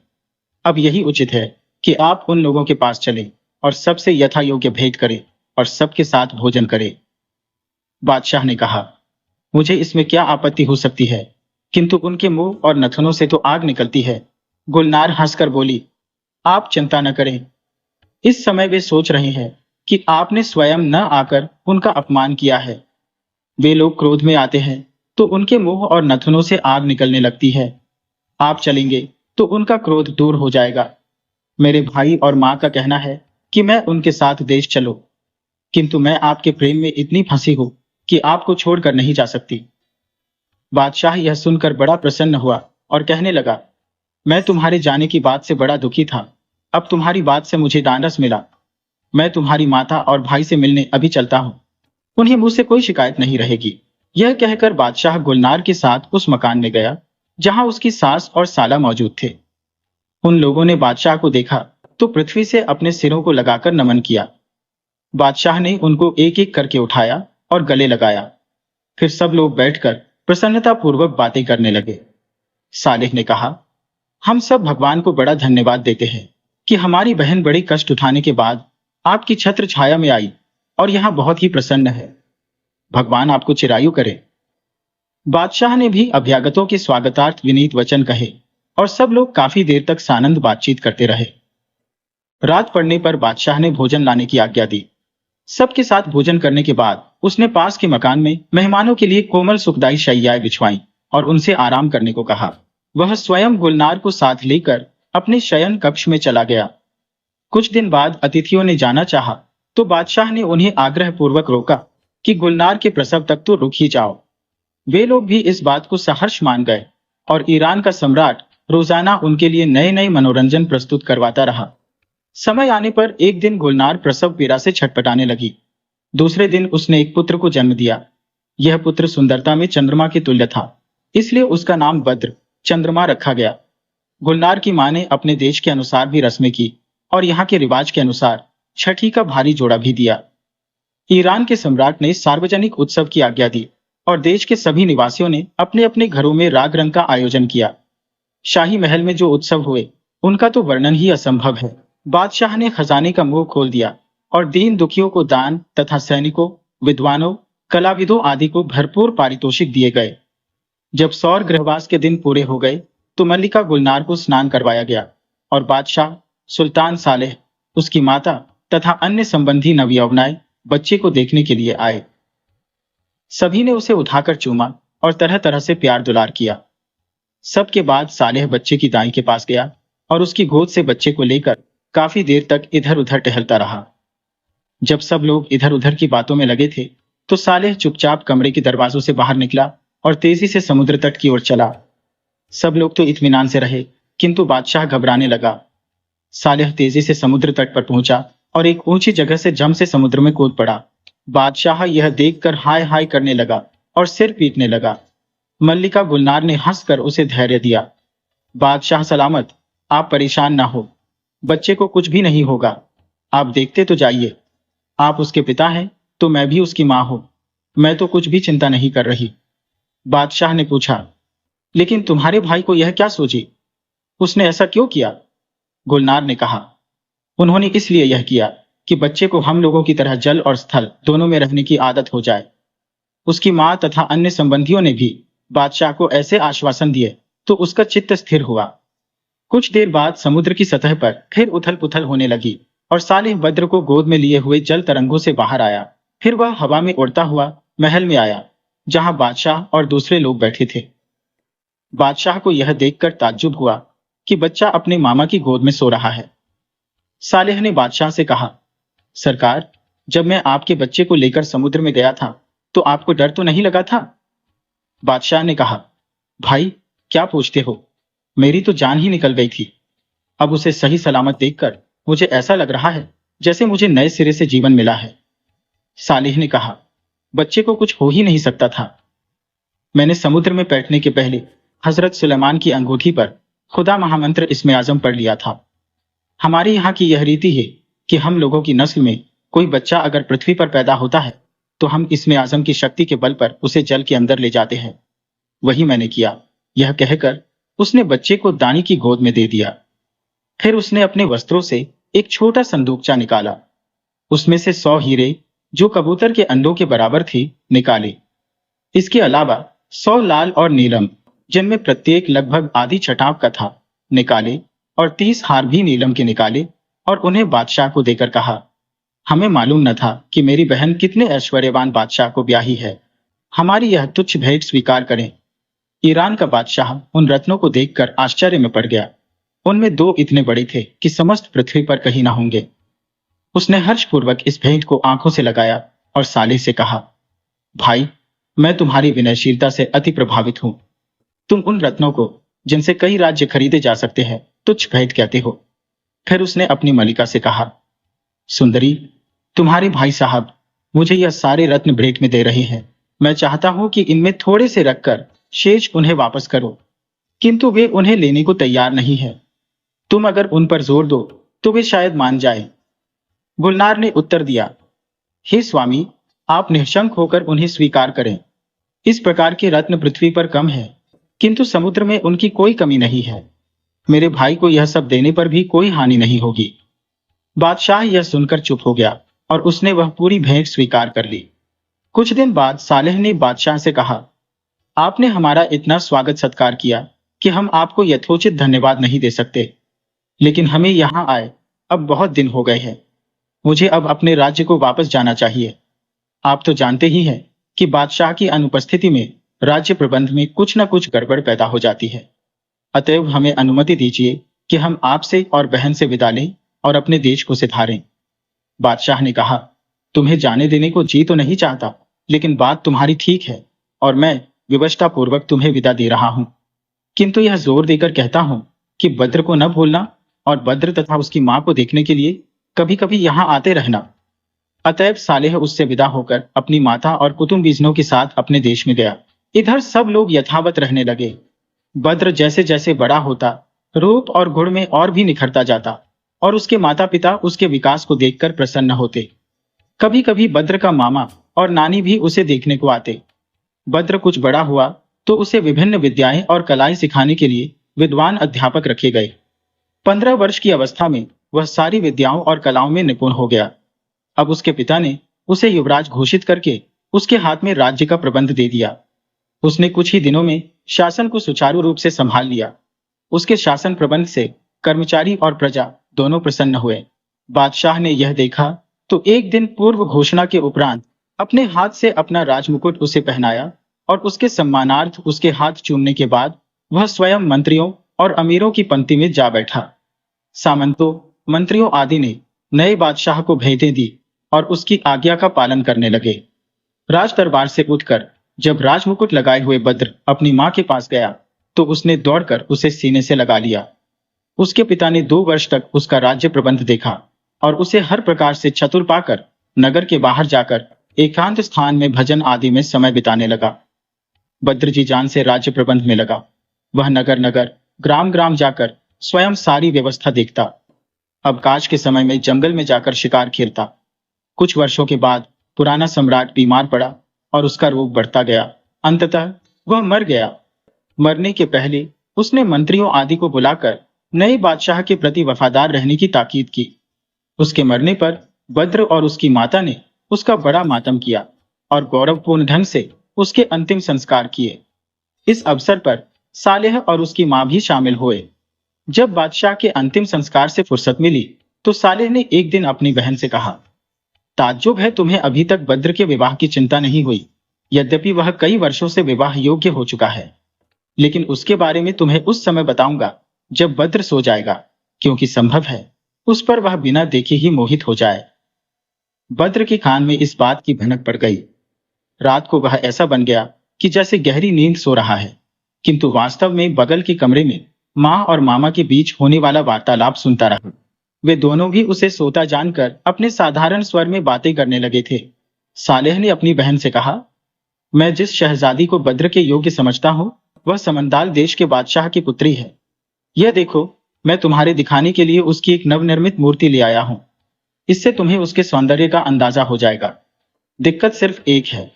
Speaker 1: अब यही उचित है कि आप उन लोगों के पास चलें और सबसे यथा योग्य भेंट करें और सबके साथ भोजन करें। बादशाह ने कहा, मुझे इसमें क्या आपत्ति हो सकती है, किंतु उनके मुंह और नथुनों से तो आग निकलती है। गुलनार हंसकर बोली, आप चिंता न करें। इस समय वे सोच रहे हैं कि आपने स्वयं न आकर उनका अपमान किया है। वे लोग क्रोध में आते हैं तो उनके मुंह और नथुनों से आग निकलने लगती है। आप चलेंगे तो उनका क्रोध दूर हो जाएगा। मेरे भाई और माँ का कहना है कि मैं उनके साथ देश चलो, किंतु मैं आपके प्रेम में इतनी फंसी हूं कि आपको छोड़कर नहीं जा सकती। बादशाह यह सुनकर बड़ा प्रसन्न हुआ और कहने लगा, मैं तुम्हारे जाने की बात से बड़ा दुखी था। अब तुम्हारी बात से मुझे ढांढस मिला। मैं तुम्हारी माता और भाई से मिलने अभी चलता हूँ। उन्हें मुझसे कोई शिकायत नहीं रहेगी। यह कहकर बादशाह गुलनार के साथ उस मकान में गया जहां उसकी सास और साला मौजूद थे। उन लोगों ने बादशाह को देखा तो पृथ्वी से अपने सिरों को लगाकर नमन किया। बादशाह ने उनको एक एक करके उठाया और गले लगाया। फिर सब लोग बैठकर प्रसन्नता पूर्वक बातें करने लगे। सालेह ने कहा, हम सब भगवान को बड़ा धन्यवाद देते हैं कि हमारी बहन बड़े कष्ट उठाने के बाद आपकी छत्र छाया में आई और यहाँ बहुत ही प्रसन्न है। भगवान आपको चिरायु करे। बादशाह ने भी अभ्यागतों के स्वागतार्थ विनीत वचन कहे और सब लोग काफी देर तक सानंद बातचीत करते रहे। रात पड़ने पर बादशाह ने भोजन लाने की आज्ञा दी। सबके साथ भोजन करने के बाद उसने पास के मकान में मेहमानों के लिए कोमल सुखदायी शैय्याएं बिछवाई और उनसे आराम करने को कहा। वह स्वयं गुलनार को साथ लेकर अपने शयन कक्ष में चला गया। कुछ दिन बाद अतिथियों ने जाना चाहा तो बादशाह ने उन्हें आग्रह पूर्वक रोका कि गुलनार के प्रसव तक तो रुक ही जाओ। वे लोग भी इस बात को सहर्ष मान गए और ईरान का सम्राट रोजाना उनके लिए नए नए मनोरंजन प्रस्तुत करवाता रहा। समय आने पर एक दिन गुलनार प्रसव पीड़ा से छटपटाने लगी। दूसरे दिन उसने एक पुत्र को जन्म दिया। यह पुत्र सुंदरता में चंद्रमा के तुल्य था, इसलिए उसका नाम बद्र चंद्रमा रखा गया। गुलनार की मां ने अपने देश के अनुसार भी रस्में की और यहाँ के रिवाज के अनुसार छठी का भारी जोड़ा भी दिया। ईरान के सम्राट ने सार्वजनिक उत्सव की आज्ञा दी और देश के सभी निवासियों ने अपने अपने घरों में राग रंग का आयोजन किया। शाही महल में जो उत्सव हुए उनका तो वर्णन ही असंभव है। बादशाह ने खजाने का मुंह खोल दिया और दीन दुखियों को दान तथा सैनिकों, विद्वानों, कलाविदों आदि को भरपूर पारितोषिक दिए गए। जब सौर गृहवास के दिन पूरे हो गए तो मल्लिका गुलनार को स्नान करवाया गया और बादशाह, सुल्तान सालेह, उसकी माता तथा अन्य संबंधी नवयौवनाएं बच्चे को देखने के लिए आए। सभी ने उसे उठाकर चूमा और तरह तरह से प्यार दुलार किया। सबके बाद सालेह बच्चे की दाई के पास गया और उसकी गोद से बच्चे को लेकर काफी देर तक इधर उधर टहलता रहा। जब सब लोग इधर उधर की बातों में लगे थे तो सालेह चुपचाप कमरे के दरवाजों से बाहर निकला और तेजी से समुद्र तट की ओर चला। सब लोग तो इत्मीनान से रहे, किंतु बादशाह घबराने लगा। सालेह तेजी से समुद्र तट पर पहुंचा और एक ऊंची जगह से जम से समुद्र में कूद पड़ा। बादशाह यह देखकर हाय हाय करने लगा और सिर पीटने लगा। मल्लिका गुलनार ने हंसकर उसे धैर्य दिया। बादशाह सलामत, आप परेशान ना हो, बच्चे को कुछ भी नहीं होगा। आप देखते तो जाइए। आप उसके पिता हैं तो मैं भी उसकी मां हूं। मैं तो कुछ भी चिंता नहीं कर रही। बादशाह ने पूछा, लेकिन तुम्हारे भाई को यह क्या सूझी? उसने ऐसा क्यों किया? गुलनार ने कहा, उन्होंने इसलिए यह किया कि बच्चे को हम लोगों की तरह जल और स्थल दोनों में रहने की आदत हो जाए। उसकी मां तथा अन्य संबंधियों ने भी बादशाह को ऐसे आश्वासन दिए तो उसका चित्त स्थिर हुआ। कुछ देर बाद समुद्र की सतह पर फिर उथल पुथल होने लगी और सालेह बद्र को गोद में लिए हुए जल तरंगों से बाहर आया। फिर वह हवा में उड़ता हुआ महल में आया जहां बादशाह और दूसरे लोग बैठे थे। बादशाह को यह देखकर ताज्जुब हुआ कि बच्चा अपने मामा की गोद में सो रहा है। सालेह ने बादशाह से कहा, सरकार, जब मैं आपके बच्चे को लेकर समुद्र में गया था तो आपको डर तो नहीं लगा था? बादशाह ने कहा, भाई क्या पूछते हो, मेरी तो जान ही निकल गई थी। अब उसे सही सलामत देखकर मुझे ऐसा लग रहा है जैसे मुझे नए सिरे से जीवन मिला है। सालेह ने कहा, बच्चे को कुछ हो ही नहीं सकता था। मैंने समुद्र में बैठने के पहले हजरत सुलेमान की अंगूठी पर खुदा महामंत्र इस्मे आजम पढ़ लिया था। हमारे यहाँ की यह रीति है कि हम लोगों की नस्ल में कोई बच्चा अगर पृथ्वी पर पैदा होता है तो हम इस्मे आजम की शक्ति के बल पर उसे जल के अंदर ले जाते हैं। वही मैंने किया। यह कहकर उसने बच्चे को दानी की गोद में दे दिया। फिर उसने अपने वस्त्रों से एक छोटा संदूकचा निकाला। उसमें से 100 हीरे, जो कबूतर के अंडों के बराबर थी, निकाले। इसके अलावा 100 लाल और नीलम, जिनमें प्रत्येक लगभग आधी छटाव का था, निकाले और 30 हार भी नीलम के निकाले और उन्हें बादशाह को देकर कहा, हमें मालूम न था कि मेरी बहन कितने ऐश्वर्यवान बादशाह को ब्याही है। हमारी यह तुच्छ भेंट स्वीकार करें। ईरान का बादशाह उन रत्नों को देखकर आश्चर्य में पड़ गया। उनमें दो इतने बड़े थे कि समस्त पृथ्वी पर कहीं ना होंगे। उसने हर्षपूर्वक इस भेंट को आंखों से लगाया और साले से कहा, भाई, मैं तुम्हारी विनयशीलता से अति प्रभावित हूं। तुम उन रत्नों को, जिनसे कई राज्य खरीदे जा सकते हैं, तुच्छ भेंट कहते हो। फिर उसने अपनी मलिका से कहा, सुंदरी, तुम्हारे भाई साहब मुझे यह सारे रत्न भेंट में दे रहे हैं। मैं चाहता हूं कि इनमें थोड़े से रखकर शेष उन्हें वापस करो, किंतु वे उन्हें लेने को तैयार नहीं है। तुम अगर उन पर जोर दो तो वे शायद मान जाए। गुलनार ने उत्तर दिया, हे स्वामी, आप निःशंक होकर उन्हें स्वीकार करें। इस प्रकार के रत्न पृथ्वी पर कम है, किंतु समुद्र में उनकी कोई कमी नहीं है। मेरे भाई को यह सब देने पर भी कोई हानि नहीं होगी। बादशाह यह सुनकर चुप हो गया और उसने वह पूरी भेंट स्वीकार कर ली। कुछ दिन बाद सालेह ने बादशाह से कहा, आपने हमारा इतना स्वागत सत्कार किया कि हम आपको यथोचित धन्यवाद नहीं दे सकते, लेकिन हमें यहाँ आए अब बहुत दिन हो गए हैं। मुझे अब अपने राज्य को वापस जाना चाहिए। आप तो जानते ही हैं कि बादशाह की अनुपस्थिति में राज्य प्रबंध में कुछ न कुछ गड़बड़ पैदा हो जाती है। अतएव हमें अनुमति दीजिए कि हम आपसे और बहन से विदा लें और अपने देश को सिधारें। बादशाह ने कहा, तुम्हें जाने देने को जी तो नहीं चाहता, लेकिन बात तुम्हारी ठीक है और मैं विवशता पूर्वक तुम्हें विदा दे रहा हूं। किंतु यह जोर देकर कहता हूं कि बद्र को न भूलना और बद्र तथा उसकी मां को देखने के लिए कभी कभी यहां आते रहना। अतएव सालेह उससे विदा होकर अपनी माता और कुटुंबीजनों के साथ अपने देश में गया। इधर सब लोग यथावत रहने लगे। बद्र जैसे जैसे बड़ा होता, रूप और गुण में और भी निखरता जाता और उसके माता पिता उसके विकास को देखकर प्रसन्न होते। कभी कभी बद्र का मामा और नानी भी उसे देखने को आते। बद्र कुछ बड़ा हुआ तो उसे विभिन्न विद्याएं और कलाएं सिखाने के लिए विद्वान अध्यापक रखे गए। 15 वर्ष की अवस्था में वह सारी विद्याओं और कलाओं में निपुण हो गया। अब उसके पिता ने उसे युवराज घोषित करके उसके हाथ में राज्य का प्रबंध दे दिया। उसने कुछ ही दिनों में शासन को सुचारू रूप से संभाल लिया। उसके शासन प्रबंध से कर्मचारी और प्रजा दोनों प्रसन्न हुए। बादशाह ने यह देखा तो एक दिन पूर्व घोषणा के उपरांत अपने हाथ से अपना राजमुकुट उसे पहनाया और उसके सम्मानार्थ उसके हाथ चूमने के बाद वह स्वयं मंत्रियों और अमीरों की पंक्ति में जा बैठा। सामंतों, मंत्रियों आदि ने नए बादशाह को भेंटें दी और उसकी आज्ञा का पालन करने लगे। राज दरबार से उठकर जब राजमुकुट लगाए हुए बद्र अपनी मां के पास गया तो उसने दौड़कर उसे सीने से लगा लिया। उसके पिता ने 2 वर्ष तक उसका राज्य प्रबंध देखा और उसे हर प्रकार से चतुर पाकर नगर के बाहर जाकर एकांत स्थान में भजन आदि में समय बिताने लगा। बद्र जी जान से राज्य प्रबंध में लगा। वह नगर नगर, ग्राम ग्राम जाकर स्वयं सारी व्यवस्था देखता। अवकाश के समय में जंगल में जाकर शिकार खेलता। कुछ वर्षों के बाद पुराना सम्राट बीमार पड़ा और उसका रोग बढ़ता गया। अंततः वह मर गया। मरने के पहले उसने मंत्रियों आदि को बुलाकर नए बादशाह के प्रति वफादार रहने की ताकीद की। उसके मरने पर बद्र और उसकी माता ने उसका बड़ा मातम किया और गौरवपूर्ण ढंग से उसके अंतिम संस्कार किए। इस अवसर पर सालेह और उसकी मां भी शामिल हुए। जब बादशाह के अंतिम संस्कार से फुर्सत मिली तो सालेह ने एक दिन अपनी बहन से कहा, ताज्जुब है तुम्हें अभी तक बद्र के विवाह की चिंता नहीं हुई। यद्यपि वह कई वर्षों से विवाह योग्य हो चुका है, लेकिन उसके बारे में तुम्हें उस समय बताऊंगा जब बद्र सो जाएगा, क्योंकि संभव है उस पर वह बिना देखे ही मोहित हो जाए। बद्र के कान में इस बात की भनक पड़ गई। रात को वह ऐसा बन गया कि जैसे गहरी नींद सो रहा है, किंतु वास्तव में बगल के कमरे में मां और मामा के बीच होने वाला वार्तालाप सुनता रहा। वे दोनों भी उसे सोता जानकर अपने साधारण स्वर में बातें करने लगे थे। सालेह ने अपनी बहन से कहा, मैं जिस शहजादी को बद्र के योग्य समझता हूँ वह समंदाल देश के बादशाह की पुत्री है। यह देखो, मैं तुम्हारे दिखाने के लिए उसकी एक नवनिर्मित मूर्ति ले आया हूँ। इससे तुम्हें उसके सौंदर्य का अंदाजा हो जाएगा। दिक्कत सिर्फ एक है,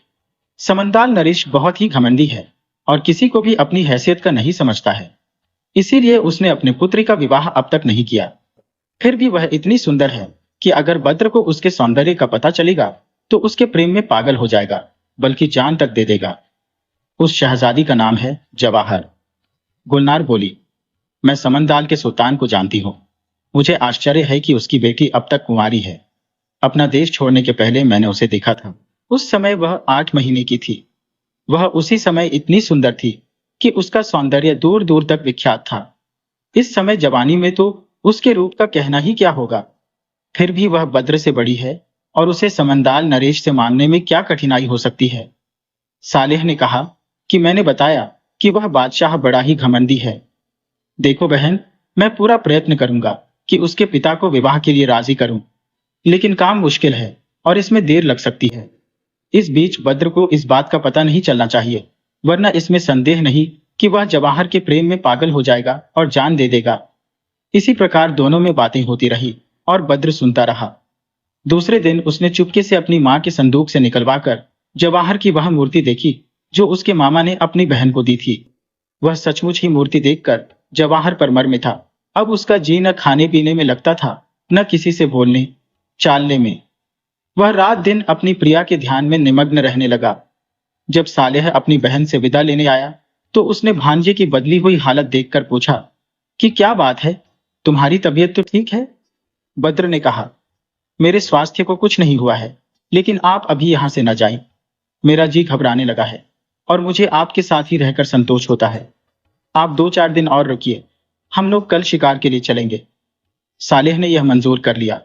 Speaker 1: समंदाल नरेश बहुत ही घमंडी है और किसी को भी अपनी हैसियत का नहीं समझता है। इसीलिए उसने अपने पुत्री का विवाह अब तक नहीं किया। फिर भी वह इतनी सुंदर है कि अगर बद्र को उसके सौंदर्य का पता चलेगा तो उसके प्रेम में पागल हो जाएगा, बल्कि जान तक दे देगा। उस शहजादी का नाम है जवाहर। गुलनार बोली, मैं समंदाल के सुल्तान को जानती हूँ। मुझे आश्चर्य है कि उसकी बेटी अब तक कुंवारी है। अपना देश छोड़ने के पहले मैंने उसे देखा था। उस समय वह 8 महीने की थी। वह उसी समय इतनी सुंदर थी कि उसका सौंदर्य दूर दूर तक विख्यात था। इस समय जवानी में तो उसके रूप का कहना ही क्या होगा। फिर भी वह बद्र से बड़ी है और उसे समंदाल नरेश से मांगने में क्या कठिनाई हो सकती है। सालेह ने कहा कि मैंने बताया कि वह बादशाह बड़ा ही घमंडी है। देखो बहन, मैं पूरा प्रयत्न करूंगा कि उसके पिता को विवाह के लिए राजी करूं, लेकिन काम मुश्किल है और इसमें देर लग सकती है। इस बीच बद्र को इस बात का पता नहीं चलना चाहिए, वरना इसमें संदेह नहीं कि वह जवाहर के प्रेम में पागल हो जाएगा और जान दे देगा। इसी प्रकार दोनों में बातें होती रही और बद्र सुनता रहा। दूसरे दिन उसने चुपके से अपनी माँ के संदूक से निकलवाकर जवाहर की वह मूर्ति देखी जो उसके मामा ने अपनी बहन को दी थी। वह सचमुच ही मूर्ति देखकर जवाहर पर मर में था। अब उसका जी न खाने पीने में लगता था, न किसी से बोलने चालने में। वह रात दिन अपनी प्रिया के ध्यान में निमग्न रहने लगा। जब सालेह अपनी बहन से विदा लेने आया तो उसने भांजे की बदली हुई हालत देखकर पूछा कि क्या बात है, तुम्हारी तबीयत तो ठीक है? बद्र ने कहा, मेरे स्वास्थ्य को कुछ नहीं हुआ है, लेकिन आप अभी यहां से न जाएं। मेरा जी घबराने लगा है और मुझे आपके साथ ही रहकर संतोष होता है। आप 2-4 दिन और रुकिए, हम लोग कल शिकार के लिए चलेंगे। सालेह ने यह मंजूर कर लिया।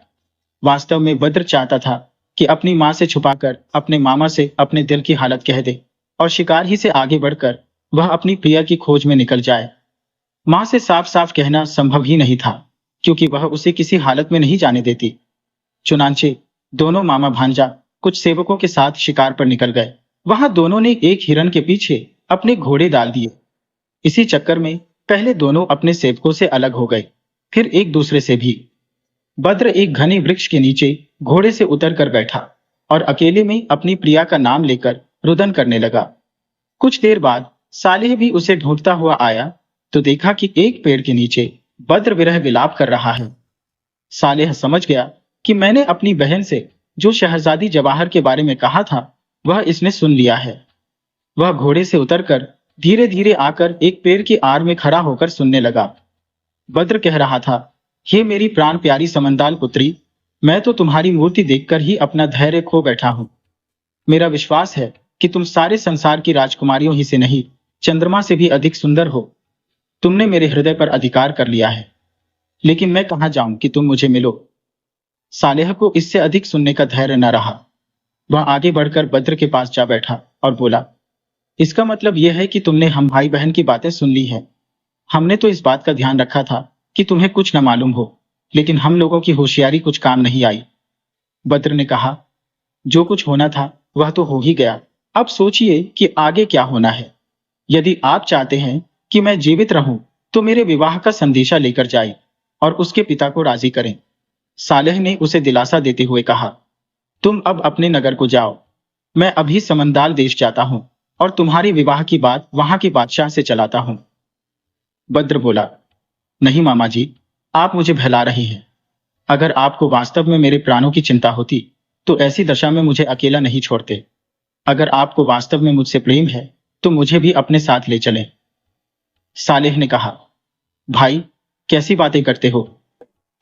Speaker 1: वास्तव में बद्र चाहता था कि अपनी मां से छुपाकर अपने मामा से अपने दिल की हालत कह दे और शिकार ही से आगे बढ़कर वह अपनी प्रिया की खोज में निकल जाए। मां से साफ साफ कहना संभव ही नहीं था, क्योंकि वह उसे किसी हालत में नहीं जाने देती। चुनांचे दोनों मामा भांजा कुछ सेवकों के साथ शिकार पर निकल गए। वहां दोनों ने एक हिरन के पीछे अपने घोड़े डाल दिए। इसी चक्कर में पहले दोनों अपने सेवकों से अलग हो गए, फिर एक दूसरे से भी। बद्र एक घने वृक्ष के नीचे घोड़े से उतर कर बैठा और अकेले में अपनी प्रिया का नाम लेकर रुदन करने लगा। कुछ देर बाद सालेह भी उसे ढूंढता हुआ आया तो देखा कि एक पेड़ के नीचे बद्र विरह विलाप कर रहा है। सालेह समझ गया कि मैंने अपनी बहन से जो शहजादी जवाहर के बारे में कहा था वह इसने सुन लिया है। वह घोड़े से उतरकर धीरे धीरे आकर एक पेड़ की आड़ में खड़ा होकर सुनने लगा। बद्र कह रहा था, हे मेरी प्राण प्यारी समंदाल पुत्री, मैं तो तुम्हारी मूर्ति देखकर ही अपना धैर्य खो बैठा हूं। मेरा विश्वास है कि तुम सारे संसार की राजकुमारियों ही से नहीं, चंद्रमा से भी अधिक सुंदर हो। तुमने मेरे हृदय पर अधिकार कर लिया है, लेकिन मैं कहां जाऊं कि तुम मुझे मिलो। सालेह को इससे अधिक सुनने का धैर्य न रहा। वह आगे बढ़कर बद्र के पास जा बैठा और बोला, इसका मतलब यह है कि तुमने हम भाई बहन की बातें सुन ली है। हमने तो इस बात का ध्यान रखा था कि तुम्हें कुछ न मालूम हो, लेकिन हम लोगों की होशियारी कुछ काम नहीं आई। बद्र ने कहा, जो कुछ होना था वह तो हो ही गया। अब सोचिए कि आगे क्या होना है। यदि आप चाहते हैं कि मैं जीवित रहूं तो मेरे विवाह का संदेशा लेकर जाए और उसके पिता को राजी करें। सालेह ने उसे दिलासा देते हुए कहा, तुम अब अपने नगर को जाओ। मैं अभी समंदाल देश जाता हूं और तुम्हारे विवाह की बात वहां के बादशाह से चलाता हूं। बद्र बोला, नहीं मामा जी, आप मुझे बहला रहे हैं। अगर आपको वास्तव में मेरे प्राणों की चिंता होती तो ऐसी दशा में मुझे अकेला नहीं छोड़ते। अगर आपको वास्तव में मुझसे प्रेम है तो मुझे भी अपने साथ ले चलें। सालेह ने कहा, भाई कैसी बातें करते हो?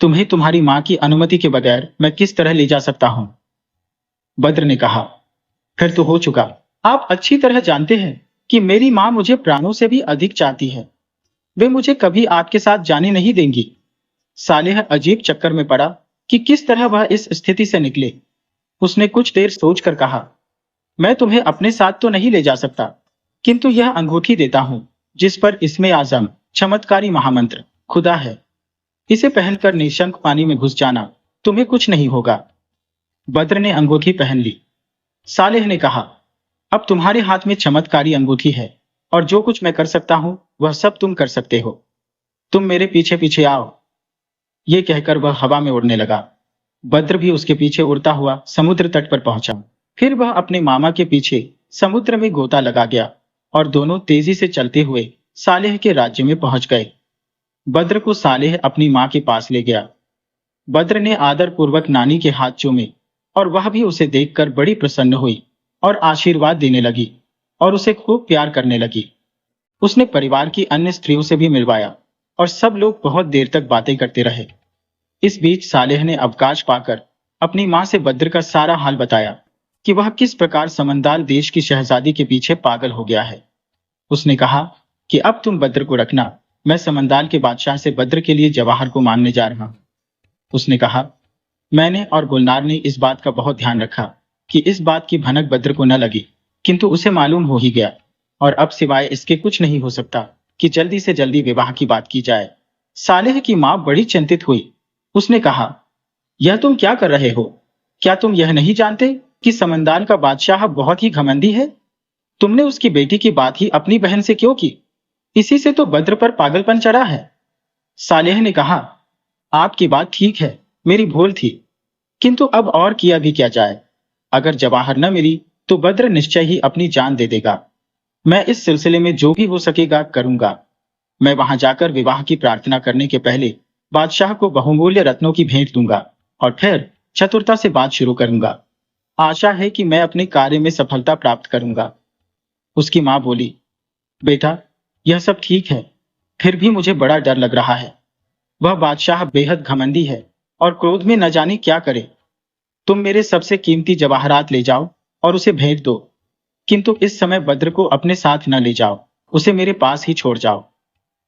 Speaker 1: तुम्हें तुम्हारी मां की अनुमति के बगैर मैं किस तरह ले जा सकता हूं? बद्र ने कहा, फिर तो हो चुका। आप अच्छी तरह जानते हैं कि मेरी मां मुझे प्राणों से भी अधिक चाहती है। वे मुझे कभी आपके साथ जाने नहीं देंगी। सालेह अजीब चक्कर में पड़ा कि किस तरह वह इस स्थिति से निकले। उसने कुछ देर सोचकर कहा, मैं तुम्हें अपने साथ तो नहीं ले जा सकता, किंतु यह अंगूठी देता हूं जिस पर इसमें आजम चमत्कारी महामंत्र खुदा है। इसे पहनकर निशंक पानी में घुस जाना, तुम्हें कुछ नहीं होगा। बद्र ने अंगूठी पहन ली। सालेह ने कहा, अब तुम्हारे हाथ में चमत्कारी अंगूठी है और जो कुछ मैं कर सकता हूं वह सब तुम कर सकते हो। तुम मेरे पीछे पीछे आओ। ये कहकर वह हवा में उड़ने लगा। बद्र भी उसके पीछे उड़ता हुआ समुद्र तट पर पहुंचा। फिर वह अपने मामा के पीछे समुद्र में गोता लगा गया और दोनों तेजी से चलते हुए सालेह के राज्य में पहुंच गए। बद्र को सालेह अपनी मां के पास ले गया। बद्र ने आदर पूर्वक नानी के हाथ चूमे और वह भी उसे देखकर बड़ी प्रसन्न हुई और आशीर्वाद देने लगी और उसे खूब प्यार करने लगी। उसने परिवार की अन्य स्त्रियों से भी मिलवाया और सब लोग बहुत देर तक बातें करते रहे। इस बीच सालेह ने अवकाश पाकर अपनी माँ से बद्र का सारा हाल बताया कि वह किस प्रकार समंदाल देश की शहजादी के पीछे पागल हो गया है। उसने कहा कि अब तुम बद्र को रखना, मैं समंदाल के बादशाह से बद्र के लिए जवाहर को मांगने जा रहा हूं। उसने कहा, मैंने और गुलनार ने इस बात का बहुत ध्यान रखा कि इस बात की भनक बद्र को न लगी, किंतु उसे मालूम हो ही गया, और अब सिवाय इसके कुछ नहीं हो सकता कि जल्दी से जल्दी विवाह की बात की जाए। सालेह की माँ बड़ी चिंतित हुई। उसने कहा, यह तुम क्या कर रहे हो? क्या तुम यह नहीं जानते कि समंदाल का बादशाह बहुत ही घमंडी है? तुमने उसकी बेटी की बात ही अपनी बहन से क्यों की? इसी से तो बद्र पर पागलपन चढ़ा है। सालेह ने कहा, आपकी बात ठीक है, मेरी भूल थी, किंतु अब और किया भी क्या जाए। अगर जवाहर न मिली तो बद्र निश्चय ही अपनी जान दे देगा। मैं इस सिलसिले में जो भी हो सकेगा करूंगा। मैं वहां जाकर विवाह की प्रार्थना करने के पहले बादशाह को बहुमूल्य रत्नों की भेंट दूंगा और फिर चतुरता से बात शुरू करूंगा। आशा है कि मैं अपने कार्य में सफलता प्राप्त करूंगा। उसकी मां बोली, बेटा, यह सब ठीक है, फिर भी मुझे बड़ा डर लग रहा है। वह बादशाह बेहद घमंडी है और क्रोध में न जाने क्या करे। तुम मेरे सबसे कीमती जवाहरात ले जाओ और उसे भेज दो, किंतु इस समय बद्र को अपने साथ न ले जाओ, उसे मेरे पास ही छोड़ जाओ।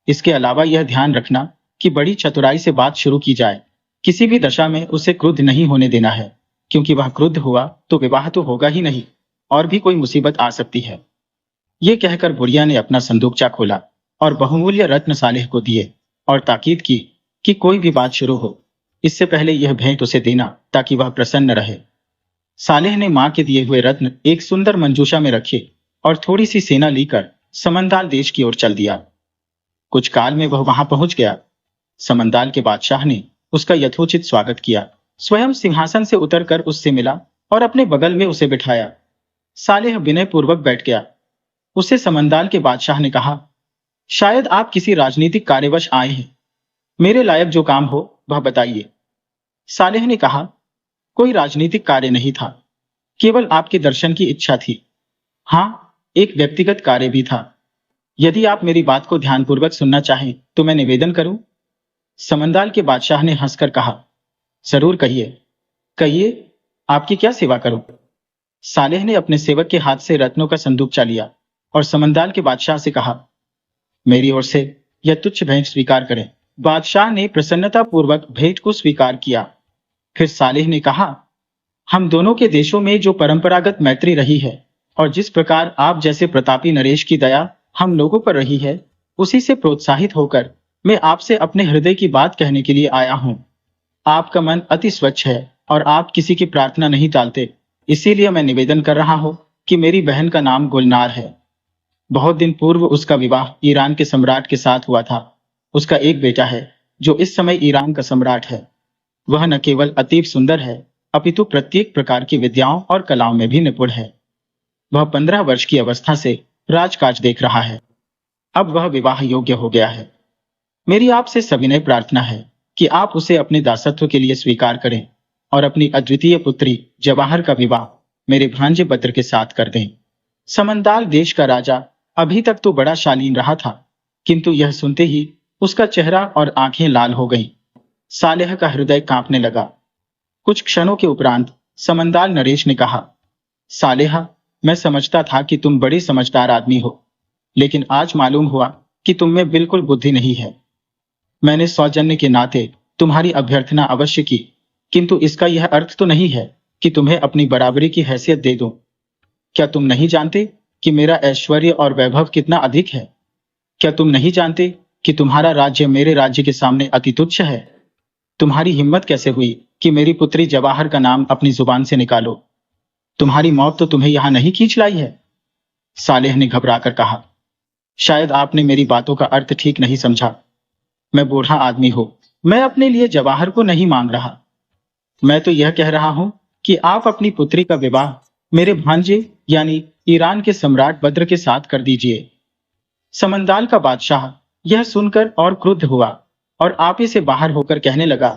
Speaker 1: इसके अलावा यह ध्यान रखना कि बड़ी चतुराई से बात शुरू की जाए। किसी भी दशा में उसे क्रुद्ध नहीं होने देना है, क्योंकि वह क्रुद्ध हुआ तो विवाह तो होगा ही नहीं, और भी कोई मुसीबत आ सकती है। ये कहकर बुढ़िया ने अपना संदूकचा खोला और बहुमूल्य रत्न सालेह को दिए और ताकीद की कि कोई भी बात शुरू हो, इससे पहले यह भेंट उसे देना ताकि वह प्रसन्न रहे। सालेह ने मां के दिए हुए रत्न एक सुंदर मंजूषा में रखे और थोड़ी सी सेना लेकर समंदाल देश की ओर चल दिया। कुछ काल में वह वहां पहुंच गया। समंदाल के बादशाह ने उसका यथोचित स्वागत किया, स्वयं सिंहासन से उतरकर उससे मिला और अपने बगल में उसे बिठाया। सालेह विनय पूर्वक बैठ गया। उसे समंदाल के बादशाह ने कहा, शायद आप किसी राजनीतिक कार्यवश आए हैं। मेरे लायक जो काम हो वह बताइए। सालेह ने कहा, कोई राजनीतिक कार्य नहीं था, केवल आपके दर्शन की इच्छा थी। हाँ, एक व्यक्तिगत कार्य भी था। यदि आप मेरी बात को ध्यानपूर्वक सुनना चाहें तो मैं निवेदन करूं। समंदाल के बादशाह ने हंसकर कहा, जरूर कहिए, कहिए, आपकी क्या सेवा करूं। सालेह ने अपने सेवक के हाथ से रत्नों का संदूकचा लिया और समंदाल के बादशाह से कहा, मेरी ओर से यह तुच्छ भेंट स्वीकार करें। बादशाह ने प्रसन्नता पूर्वक भेंट को स्वीकार किया। फिर सालेह ने कहा, हम दोनों के देशों में जो परंपरागत मैत्री रही है और जिस प्रकार आप जैसे प्रतापी नरेश की दया हम लोगों पर रही है, उसी से प्रोत्साहित होकर मैं आपसे अपने हृदय की बात कहने के लिए आया हूं। आपका मन अति स्वच्छ है और आप किसी की प्रार्थना नहीं टालते, इसीलिए मैं निवेदन कर रहा हूं कि मेरी बहन का नाम गुलनार है। बहुत दिन पूर्व उसका विवाह ईरान के सम्राट के साथ हुआ था। उसका एक बेटा है जो इस समय ईरान का सम्राट है। वह न केवल अतीव सुंदर है, अपितु प्रत्येक प्रकार की विद्याओं और कलाओं में भी निपुण है। वह 15 वर्ष की अवस्था से राजकाज देख रहा है। अब वह विवाह योग्य हो गया है। मेरी आपसे सविनय प्रार्थना है कि आप उसे अपने दासत्व के लिए स्वीकार करें और अपनी अद्वितीय पुत्री जवाहर का विवाह मेरे भांजे बद्र के साथ कर दें। समंदाल देश का राजा अभी तक तो बड़ा शालीन रहा था, किंतु यह सुनते ही उसका चेहरा और आंखें लाल हो गईं। सालेह का हृदय कांपने लगा। कुछ क्षणों के उपरांत समंदाल नरेश ने कहा, सालेह, मैं समझता था कि तुम बड़े समझदार आदमी हो, लेकिन आज मालूम हुआ कि तुम में बिल्कुल बुद्धि नहीं है। मैंने सौजन्य के नाते तुम्हारी अभ्यर्थना अवश्य की, किंतु इसका यह अर्थ तो नहीं है कि तुम्हें अपनी बराबरी की हैसियत दे दूं। क्या तुम नहीं जानते कि मेरा ऐश्वर्य और वैभव कितना अधिक है? क्या तुम नहीं जानते कि तुम्हारा राज्य मेरे राज्य के सामने अति तुच्छ है? तुम्हारी हिम्मत कैसे हुई कि मेरी पुत्री जवाहर का नाम अपनी जुबान से निकालो? तुम्हारी मौत तो तुम्हें यहां नहीं खींच लाई है। सालेह ने घबराकर कहा, शायद आपने मेरी बातों का अर्थ ठीक नहीं समझा। मैं बूढ़ा आदमी हूं, मैं अपने लिए जवाहर को नहीं मांग रहा। मैं तो यह कह रहा हूं कि आप अपनी पुत्री का विवाह मेरे भांजे यानी ईरान के सम्राट बद्र के साथ कर दीजिए। समंदाल का बादशाह यह सुनकर और क्रुद्ध हुआ और आपे से बाहर होकर कहने लगा,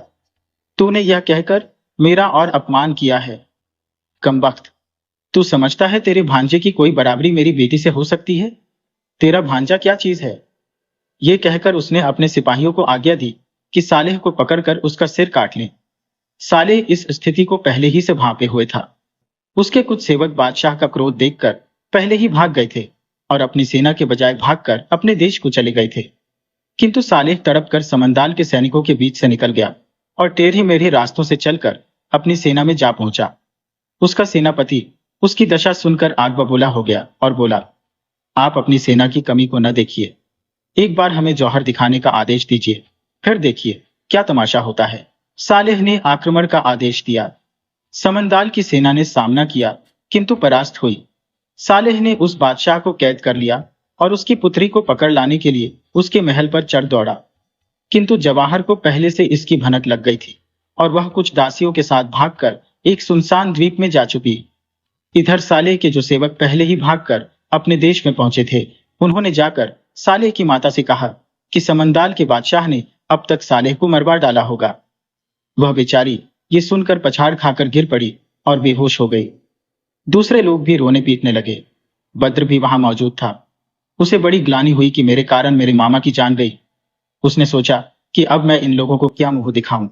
Speaker 1: तूने यह कहकर मेरा और अपमान किया है। कमबख्त, तू समझता है तेरे भांजे की कोई बराबरी मेरी बेटी से हो सकती है? तेरा भांजा क्या चीज है? ये कहकर उसने अपने सिपाहियों को आज्ञा दी कि सालेह को पकड़कर उसका सिर काट लें। सालेह इस स्थिति को पहले ही से भांपे हुए था। उसके कुछ सेवक बादशाह का क्रोध देखकर पहले ही भाग गए थे और अपनी सेना के बजाय भागकर अपने देश को चले गए थे। किंतु सालेह तड़प कर समंदाल के सैनिकों के बीच से निकल गया और टेढ़े मेढ़े रास्तों से चलकर अपनी सेना में जा पहुंचा। उसका सेनापति उसकी दशा सुनकर आग बबूला हो गया और बोला, आप अपनी सेना की कमी को न देखिए, एक बार हमें जौहर दिखाने का आदेश दीजिए, फिर देखिए क्या तमाशा होता है। सालेह ने आक्रमण का आदेश दिया। समंदाल की सेना ने सामना किया किंतु परास्त हुई। सालेह ने उस बादशाह को कैद कर लिया और उसकी पुत्री को पकड़ लाने के लिए उसके महल पर चढ़ दौड़ा। किंतु जवाहर को पहले से इसकी भनक लग गई थी और वह कुछ दासियों के साथ भागकर एक सुनसान द्वीप में जा चुकी। इधर सालेह के जो सेवक पहले ही भागकर अपने देश में पहुंचे थे, उन्होंने जाकर सालेह की माता से कहा कि समंदाल के बादशाह ने अब तक सालेह को मरवा डाला होगा। वह बेचारी ये सुनकर पछाड़ खाकर गिर पड़ी और बेहोश हो गई। दूसरे लोग भी रोने पीटने लगे। बद्र भी वहां मौजूद था। उसे बड़ी ग्लानि हुई कि मेरे कारण मेरे मामा की जान गई। उसने सोचा कि अब मैं इन लोगों को क्या मुंह दिखाऊं।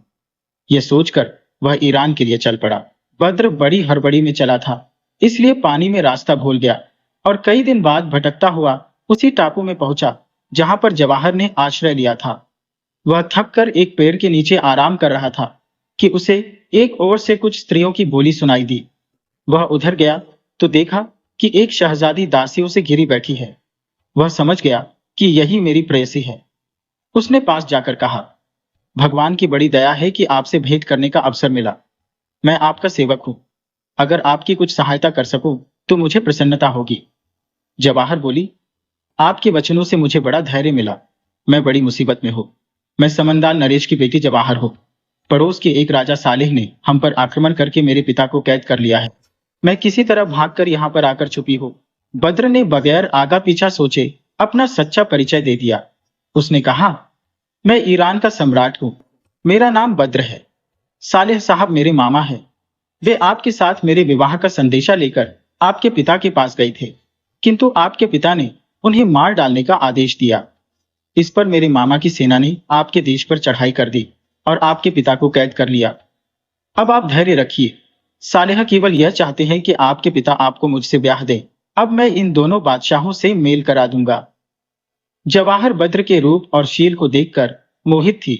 Speaker 1: यह सोचकर वह ईरान के लिए चल पड़ा। बद्र बड़ी हड़बड़ी में चला था, इसलिए पानी में रास्ता भूल गया और कई दिन बाद भटकता हुआ उसी टापू में पहुंचा जहां पर जवाहर ने आश्रय लिया था। वह थककर एक पेड़ के नीचे आराम कर रहा था कि उसे एक ओर से कुछ स्त्रियों की बोली सुनाई दी। वह उधर गया तो देखा कि एक शहजादी दासियों से घिरी बैठी है। वह समझ गया कि यही मेरी प्रेयसी है। उसने पास जाकर कहा, भगवान की बड़ी दया है कि आपसे भेंट करने का अवसर मिला। मैं आपका सेवक हूं। अगर आपकी कुछ सहायता कर सकूं तो मुझे प्रसन्नता होगी। जवाहर बोली, आपके वचनों से मुझे बड़ा धैर्य मिला। मैं बड़ी मुसीबत में हूं। मैं समंदाल नरेश की बेटी जवाहर हूं। पड़ोस के एक राजा सालेह ने हम पर आक्रमण करके मेरे पिता को कैद कर लिया है। मैं किसी तरह भागकर यहाँ पर आकर छुपी हूं। बद्र ने बगैर आगा पीछा सोचे अपना सच्चा परिचय दे दिया। उसने कहा, मैं ईरान का सम्राट हूं। मेरा नाम बद्र है। सालेह साहब मेरे मामा हैं। वे आपके साथ मेरे विवाह का संदेशा लेकर आपके पिता के पास गए थे, किंतु आपके पिता ने उन्हें मार डालने का आदेश दिया। इस पर मेरे मामा की सेना ने आपके देश पर चढ़ाई कर दी और आपके पिता को कैद कर लिया। अब आप धैर्य रखिए। सालेह केवल यह चाहते हैं कि आपके पिता आपको मुझसे ब्याह दें। अब मैं इन दोनों बादशाहों से मेल करा दूंगा। जवाहर बद्र के रूप और शील को देखकर मोहित थी,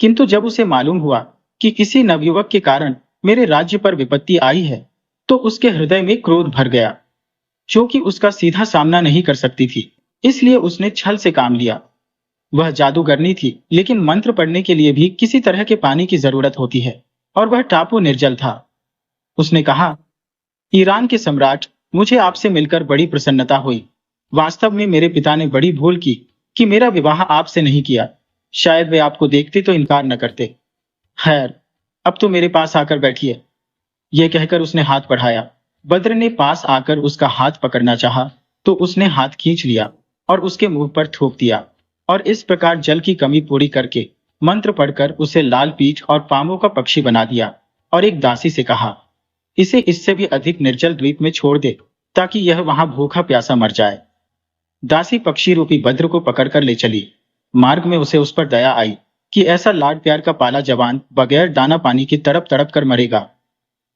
Speaker 1: किंतु जब उसे मालूम हुआ कि किसी नवयुवक के कारण मेरे राज्य पर विपत्ति आई है, तो उसके हृदय में क्रोध भर गया। क्योंकि उसका सीधा सामना नहीं कर सकती थी, इसलिए उसने छल से काम लिया। वह जादूगरनी थी, लेकिन मंत्र पढ़ने के लिए भी किसी तरह के पानी की जरूरत होती है और वह टापू निर्जल था। उसने कहा, ईरान के सम्राट, मुझे आपसे मिलकर बड़ी प्रसन्नता हुई। वास्तव में मेरे पिता ने बड़ी भूल की कि मेरा विवाह आपसे नहीं किया। शायद वे आपको देखते तो इनकार न करते। खैर, अब तो मेरे पास आकर बैठिए। यह कहकर उसने हाथ बढ़ाया। बद्र ने पास आकर उसका हाथ पकड़ना चाहा तो उसने हाथ खींच लिया और उसके मुंह पर थूक दिया और इस प्रकार जल की कमी पूरी करके मंत्र पढ़कर उसे लाल पीठ और पामों का पक्षी बना दिया और एक दासी से कहा, इसे इससे भी अधिक निर्जल द्वीप में छोड़ दे ताकि यह वहां भूखा प्यासा मर जाए। दासी पक्षी रूपी बद्र को पकड़कर ले चली। मार्ग में उसे उस पर दया आई कि ऐसा लाड प्यार का पाला जवान बगैर दाना पानी के तड़प तड़प कर मरेगा।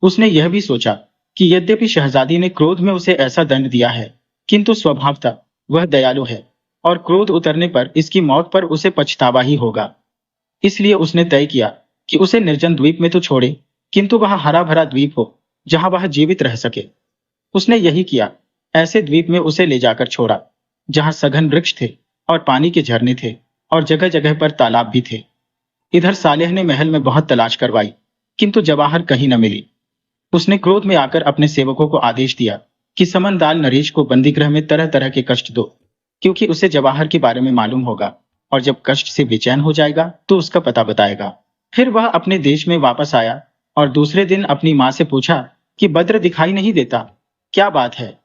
Speaker 1: उसने यह भी सोचा कि यद्यपि शहजादी ने क्रोध में उसे ऐसा दंड दिया है, किंतु स्वभावतः वह दयालु है और क्रोध उतरने पर इसकी मौत पर उसे पछतावा ही होगा। इसलिए उसने तय किया कि उसे निर्जन द्वीप में तो छोड़े, किंतु वह हरा भरा द्वीप हो जहां वह जीवित रह सके। उसने यही किया। ऐसे द्वीप में उसे ले जाकर छोड़ा जहां सघन वृक्ष थे और पानी के झरने थे और जगह जगह पर तालाब भी थे। इधर सालेह ने महल में बहुत तलाश करवाई, किंतु जवाहर कहीं न मिली। उसने क्रोध में आकर अपने सेवकों को आदेश दिया कि समंदाल नरेश को बंदीगृह में तरह तरह के कष्ट दो, क्योंकि उसे जवाहर के बारे में मालूम होगा और जब कष्ट से बेचैन हो जाएगा तो उसका पता बताएगा। फिर वह अपने देश में वापस आया और दूसरे दिन अपनी माँ से पूछा कि बद्र दिखाई नहीं देता, क्या बात है।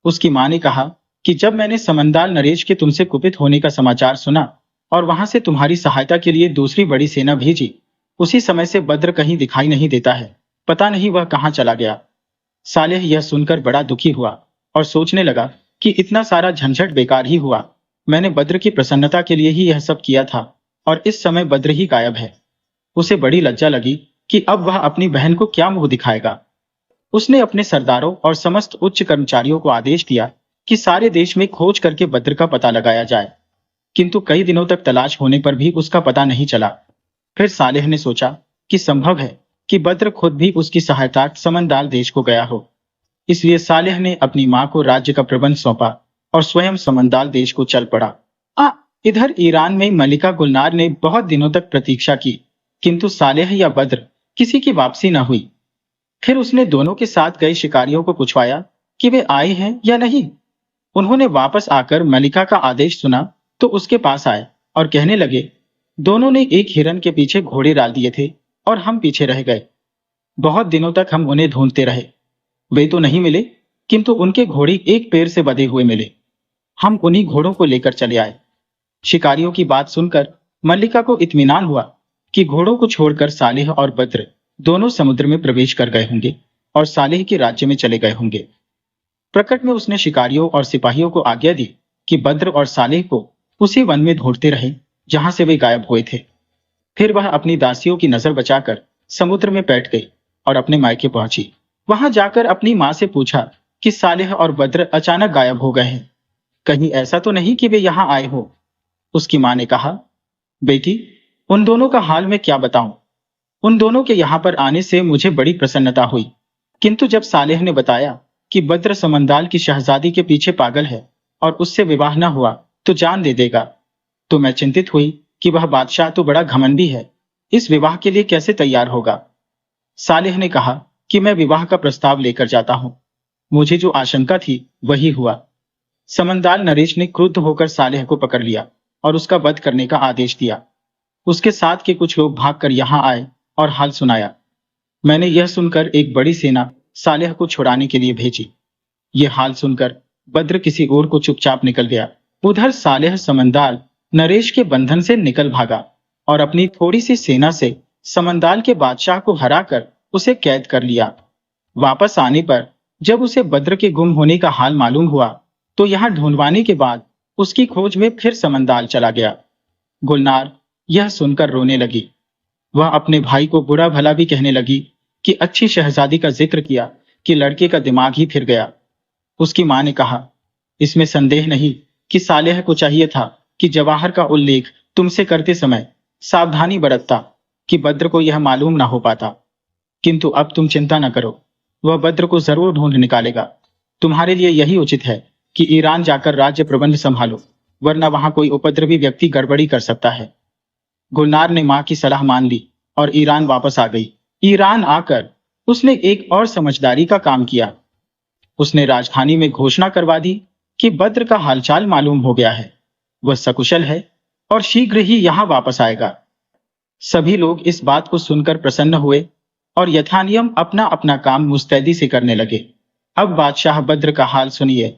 Speaker 1: उसकी माँ ने कहा कि जब मैंने समंदाल नरेश के तुमसे कुपित होने का समाचार सुना और वहां से तुम्हारी सहायता के लिए दूसरी बड़ी सेना भेजी, उसी समय से बद्र कहीं दिखाई नहीं देता है। पता नहीं वह कहाँ चला गया। सालेह यह सुनकर बड़ा दुखी हुआ और सोचने लगा कि इतना सारा झंझट बेकार ही हुआ। मैंने बद्र की प्रसन्नता के लिए ही यह सब किया था और इस समय बद्र ही गायब है। उसे बड़ी लज्जा लगी कि अब वह अपनी बहन को क्या मुंह दिखाएगा। उसने अपने सरदारों और समस्त उच्च कर्मचारियों को आदेश दिया कि सारे देश में खोज करके बद्र का पता लगाया जाए, किंतु कई दिनों तक तलाश होने पर भी उसका पता नहीं चला। फिर सालेह ने सोचा कि संभव है कि बद्र खुद भी उसकी सहायता समंदाल देश को गया हो। इसलिए सालेह ने अपनी मां को राज्य का प्रबंध सौंपा और स्वयं समंदाल देश को चल पड़ा। इधर ईरान में मलिका गुलनार ने बहुत दिनों तक प्रतीक्षा की, किंतु सालेह या बद्र किसी की वापसी न हुई। फिर उसने दोनों के साथ गए शिकारियों को पूछवाया कि वे आए हैं या नहीं। उन्होंने वापस आकर मलिका का आदेश सुना तो उसके पास आए और कहने लगे, दोनों ने एक हिरन के पीछे घोड़े डाल दिए थे और हम पीछे रह गए। बहुत दिनों तक हम उन्हें ढूंढते रहे, वे तो नहीं मिले, किंतु उनके घोड़े एक पेड़ से बंधे हुए मिले। हम उन्हीं घोड़ों को लेकर चले आए। शिकारियों की बात सुनकर मल्लिका को इत्मीनान हुआ कि घोड़ों को छोड़कर सालेह और बद्र दोनों समुद्र में प्रवेश कर गए होंगे और सालेह के राज्य में चले गए होंगे। प्रकट में उसने शिकारियों और सिपाहियों को आज्ञा दी कि बद्र और सालेह को उसी वन में ढूंढते रहे जहां से वे गायब हुए थे। फिर वह अपनी दासियों की नजर बचाकर समुद्र में बैठ गई और अपने मायके पहुंची। वहां जाकर अपनी मां से पूछा कि सालेह और बद्र अचानक गायब हो गए हैं, कहीं ऐसा तो नहीं कि वे यहां आए हो। उसकी मां ने कहा, बेटी, उन दोनों का हाल मैं क्या बताऊं। उन दोनों के यहाँ पर आने से मुझे बड़ी प्रसन्नता हुई, किंतु जब सालेह ने बताया कि बद्र समंदाल की शहजादी के पीछे पागल है और उससे विवाह न हुआ तो जान दे देगा, तो मैं चिंतित हुई कि वह बादशाह तो बड़ा घमंडी है, इस विवाह के लिए कैसे तैयार होगा। सालेह ने कहा कि मैं विवाह का प्रस्ताव लेकर जाता हूं। मुझे जो आशंका थी वही हुआ। समंदाल नरेश ने क्रुद्ध होकर सालेह को पकड़ लिया और उसका वध करने का आदेश दिया। उसके साथ के कुछ लोग भागकर यहाँ आए और हाल सुनाया। मैंने यह सुनकर एक बड़ी सेना सालेह को छुड़ाने के लिए भेजी। यह हाल सुनकर बद्र किसी और को चुपचाप निकल गया। उधर सालेह समंदाल नरेश के बंधन से निकल भागा और अपनी थोड़ी सी सेना से समंदाल के बादशाह को हराकर उसे कैद कर लिया। वापस आने पर जब उसे बद्र के गुम होने का हाल मालूम हुआ तो यहाँ ढूंढवाने के बाद उसकी खोज में फिर समंदाल चला गया। गुलनार यह सुनकर रोने लगी। वह अपने भाई को बुरा भला भी कहने लगी कि अच्छी शहजादी का जिक्र किया कि लड़के का दिमाग ही फिर गया। उसकी मां ने कहा, इसमें संदेह नहीं कि सालेह को चाहिए था कि जवाहर का उल्लेख तुमसे करते समय सावधानी बरतता कि बद्र को यह मालूम ना हो पाता, किंतु अब तुम चिंता न करो, वह बद्र को जरूर ढूंढ निकालेगा। तुम्हारे लिए यही उचित है कि ईरान जाकर राज्य प्रबंध संभालो, वरना वहां कोई उपद्रवी व्यक्ति गड़बड़ी कर सकता है। गुलनार ने मां की सलाह मान ली और ईरान वापस आ गई। ईरान आकर उसने एक और समझदारी का काम किया। उसने राजधानी में घोषणा करवा दी कि बद्र का हालचाल मालूम हो गया है, वह सकुशल है और शीघ्र ही यहां वापस आएगा। सभी लोग इस बात को सुनकर प्रसन्न हुए और यथानियम अपना अपना काम मुस्तैदी से करने लगे। अब बादशाह बद्र का हाल सुनिए।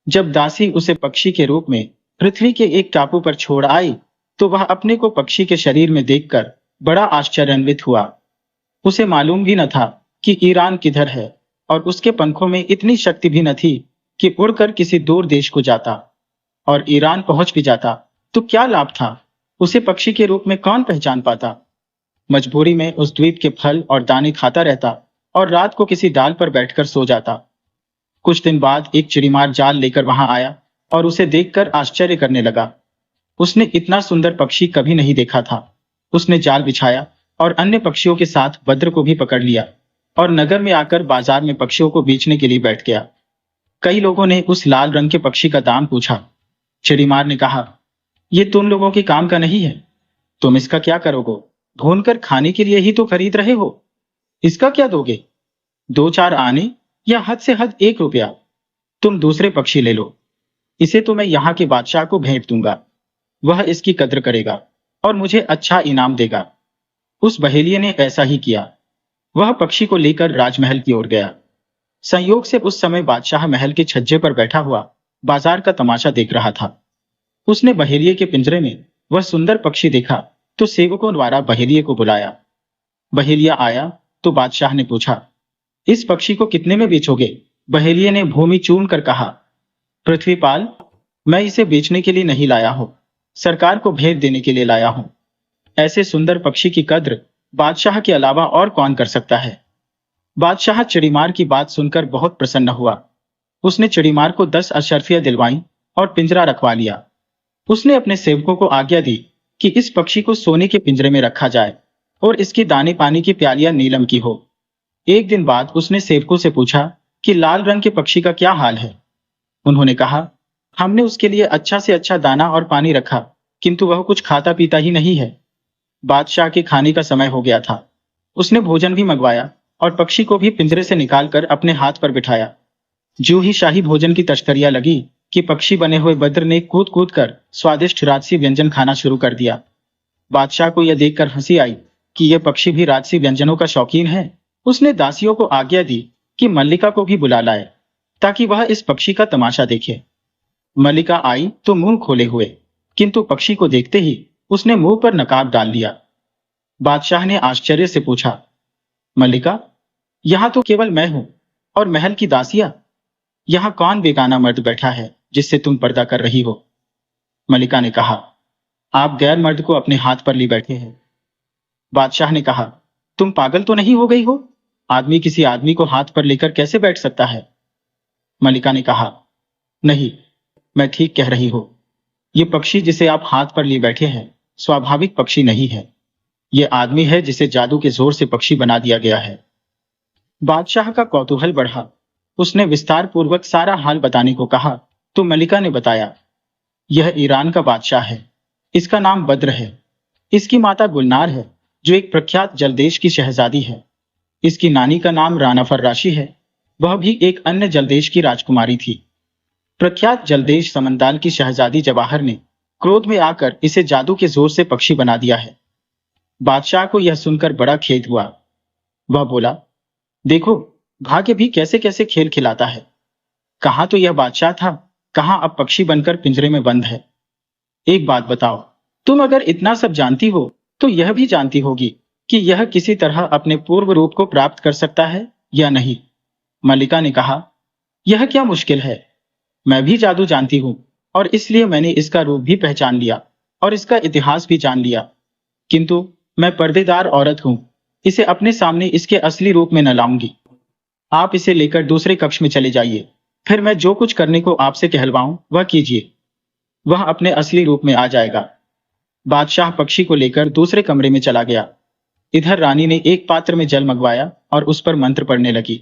Speaker 1: जब दासी उसे पक्षी के रूप में पृथ्वी के एक टापू पर छोड़ आई तो वह अपने को पक्षी के शरीर में देखकर बड़ा आश्चर्यान्वित हुआ। उसे मालूम भी न था कि ईरान किधर है और उसके पंखों में इतनी शक्ति भी न थी कि उड़कर किसी दूर देश को जाता, और ईरान पहुंच भी जाता तो क्या लाभ था, उसे पक्षी के रूप में कौन पहचान पाता। मजबूरी में उस द्वीप के फल और दाने खाता रहता और रात को किसी डाल पर बैठकर सो जाता। कुछ दिन बाद एक चिड़ीमार जाल लेकर वहां आया और उसे देखकर आश्चर्य करने लगा। उसने इतना सुंदर पक्षी कभी नहीं देखा था। उसने जाल बिछाया और अन्य पक्षियों के साथ बद्र को भी पकड़ लिया और नगर में आकर बाजार में पक्षियों को बेचने के लिए बैठ गया। कई लोगों ने उस लाल रंग के पक्षी का दाम पूछा। चिड़ीमार ने कहा, यह तुम लोगों के काम का नहीं है, तुम इसका क्या करोगे, ढूंढकर खाने के लिए ही तो खरीद रहे हो, इसका क्या दोगे, 2-4 आने या हद से हद 1 रुपया। तुम दूसरे पक्षी ले लो, इसे तो मैं यहाँ के बादशाह को भेंट दूंगा, वह इसकी कद्र करेगा और मुझे अच्छा इनाम देगा। उस बहेलिये ने ऐसा ही किया। वह पक्षी को लेकर राजमहल की ओर गया। संयोग से उस समय बादशाह महल के छज्जे पर बैठा हुआ बाजार का तमाशा देख रहा था। उसने बहेलिये के पिंजरे में वह सुंदर पक्षी देखा तो सेवकों द्वारा बहेलिये को बुलाया। बहेलिया आया तो बादशाह ने पूछा, इस पक्षी को कितने में बेचोगे। बहेलिये ने भूमि चूम कर कहा, पृथ्वीपाल, मैं इसे बेचने के लिए नहीं लाया हूं, सरकार को भेंट देने के लिए लाया हूं। ऐसे सुंदर पक्षी की कद्र बादशाह के अलावा और कौन कर सकता है। बादशाह चिड़ीमार की बात सुनकर बहुत प्रसन्न हुआ। उसने चिड़ीमार को 10 अशर्फियां दिलवाई और पिंजरा रखवा लिया। उसने अपने सेवकों को आज्ञा दी कि इस पक्षी को सोने के पिंजरे में रखा जाए और इसकी दाने पानी की प्यालियां नीलम की हो। एक दिन बाद उसने सेवकों से पूछा कि लाल रंग के पक्षी का क्या हाल है। उन्होंने कहा, हमने उसके लिए अच्छा से अच्छा दाना और पानी रखा, किंतु वह कुछ खाता पीता ही नहीं है। बादशाह के खाने का समय हो गया था। उसने भोजन भी मंगवाया और पक्षी को भी पिंजरे से निकालकर अपने हाथ पर बिठाया। ज्यों ही शाही भोजन की तश्तरियां लगी कि पक्षी बने हुए बद्र ने कूद कूद कर स्वादिष्ट राजसी व्यंजन खाना शुरू कर दिया। बादशाह को यह देखकर हंसी आई कि यह पक्षी भी राजसी व्यंजनों का शौकीन है। उसने दासियों को आज्ञा दी कि मल्लिका को भी बुला लाए ताकि वह इस पक्षी का तमाशा देखे। मल्लिका आई तो मुंह खोले हुए, किंतु पक्षी को देखते ही उसने मुंह पर नकाब डाल लिया। बादशाह ने आश्चर्य से पूछा, मल्लिका, यहां तो केवल मैं हूं और महल की दासियां। यहां कौन बेगाना मर्द बैठा है जिससे तुम पर्दा कर रही हो। मल्लिका ने कहा, आप गैर मर्द को अपने हाथ पर ली बैठे हैं। बादशाह ने कहा, तुम पागल तो नहीं हो गई हो। आदमी किसी आदमी को हाथ पर लेकर कैसे बैठ सकता है। मल्लिका ने कहा, नहीं, मैं ठीक कह रही हूं। ये पक्षी जिसे आप हाथ पर लिए बैठे हैं स्वाभाविक पक्षी नहीं है। ये आदमी है जिसे जादू के जोर से पक्षी बना दिया गया है। बादशाह का कौतूहल बढ़ा। उसने विस्तार पूर्वक सारा हाल बताने को कहा तो मल्लिका ने बताया, यह ईरान का बादशाह है। इसका नाम बद्र है। इसकी माता गुलनार है जो एक प्रख्यात जलदेश की शहजादी है। इसकी नानी का नाम राना फर्राशी है। वह भी एक अन्य जलदेश की राजकुमारी थी। प्रख्यात जलदेश समंदाल की शहजादी जवाहर ने क्रोध में आकर इसे जादू के जोर से पक्षी बना दिया है। बादशाह को यह सुनकर बड़ा खेद हुआ। वह बोला, देखो, भाग्य भी कैसे कैसे खेल खिलाता है। कहां तो यह बादशाह था, कहां अब पक्षी बनकर पिंजरे में बंद है। एक बात बताओ, तुम अगर इतना सब जानती हो तो यह भी जानती होगी कि यह किसी तरह अपने पूर्व रूप को प्राप्त कर सकता है या नहीं। मल्लिका ने कहा, यह क्या मुश्किल है। मैं भी जादू जानती हूं और इसलिए मैंने इसका रूप भी पहचान लिया और इसका इतिहास भी जान लिया, किंतु मैं पर्देदार औरत हूं। इसे अपने सामने इसके असली रूप में न लाऊंगी। आप इसे लेकर दूसरे कक्ष में चले जाइए, फिर मैं जो कुछ करने को आपसे कहलवाऊं वह कीजिए। वह अपने असली रूप में आ जाएगा। बादशाह पक्षी को लेकर दूसरे कमरे में चला गया। इधर रानी ने एक पात्र में जल मंगवाया और उस पर मंत्र पढ़ने लगी।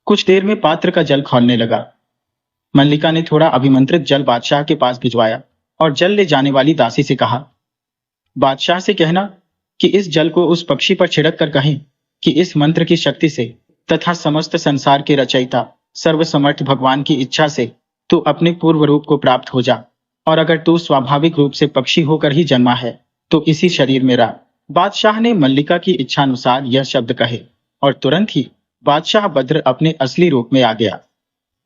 Speaker 1: कुछ देर में पात्र का जल खौलने लगा। मल्लिका ने थोड़ा अभिमंत्रित जल बादशाह के पास भिजवाया और जल ले जाने वाली दासी से कहा, बादशाह से कहना कि इस जल को उस पक्षी पर छिड़क कर कहें कि इस मंत्र की शक्ति से तथा समस्त संसार के रचयिता सर्वसमर्थ भगवान की इच्छा से तू अपने पूर्व रूप को प्राप्त हो जा, और अगर तू स्वाभाविक रूप से पक्षी होकर ही जन्मा है तो इसी शरीर में रह। बादशाह ने मल्लिका की इच्छानुसार यह शब्द कहे और तुरंत ही बादशाह बद्र अपने असली रूप में आ गया।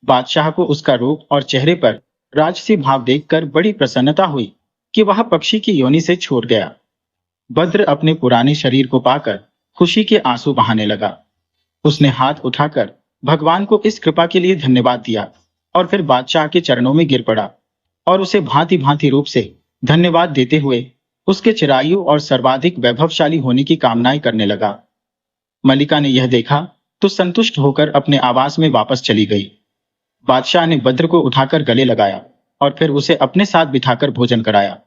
Speaker 1: बादशाह को उसका रूप और चेहरे पर राजसी भाव देखकर बड़ी प्रसन्नता हुई कि वह पक्षी की योनि से छूट गया। बद्र अपने पुराने शरीर को पाकर खुशी के आंसू बहाने लगा। उसने हाथ उठाकर भगवान को इस कृपा के लिए धन्यवाद दिया और फिर बादशाह के चरणों में गिर पड़ा और उसे भांति भांति रूप से धन्यवाद देते हुए उसके चिरायु और सर्वाधिक वैभवशाली होने की कामनाएं करने लगा। मल्लिका ने यह देखा तो संतुष्ट होकर अपने आवास में वापस चली गई। बादशाह ने बद्र को उठाकर गले लगाया और फिर उसे अपने साथ बिठाकर भोजन कराया।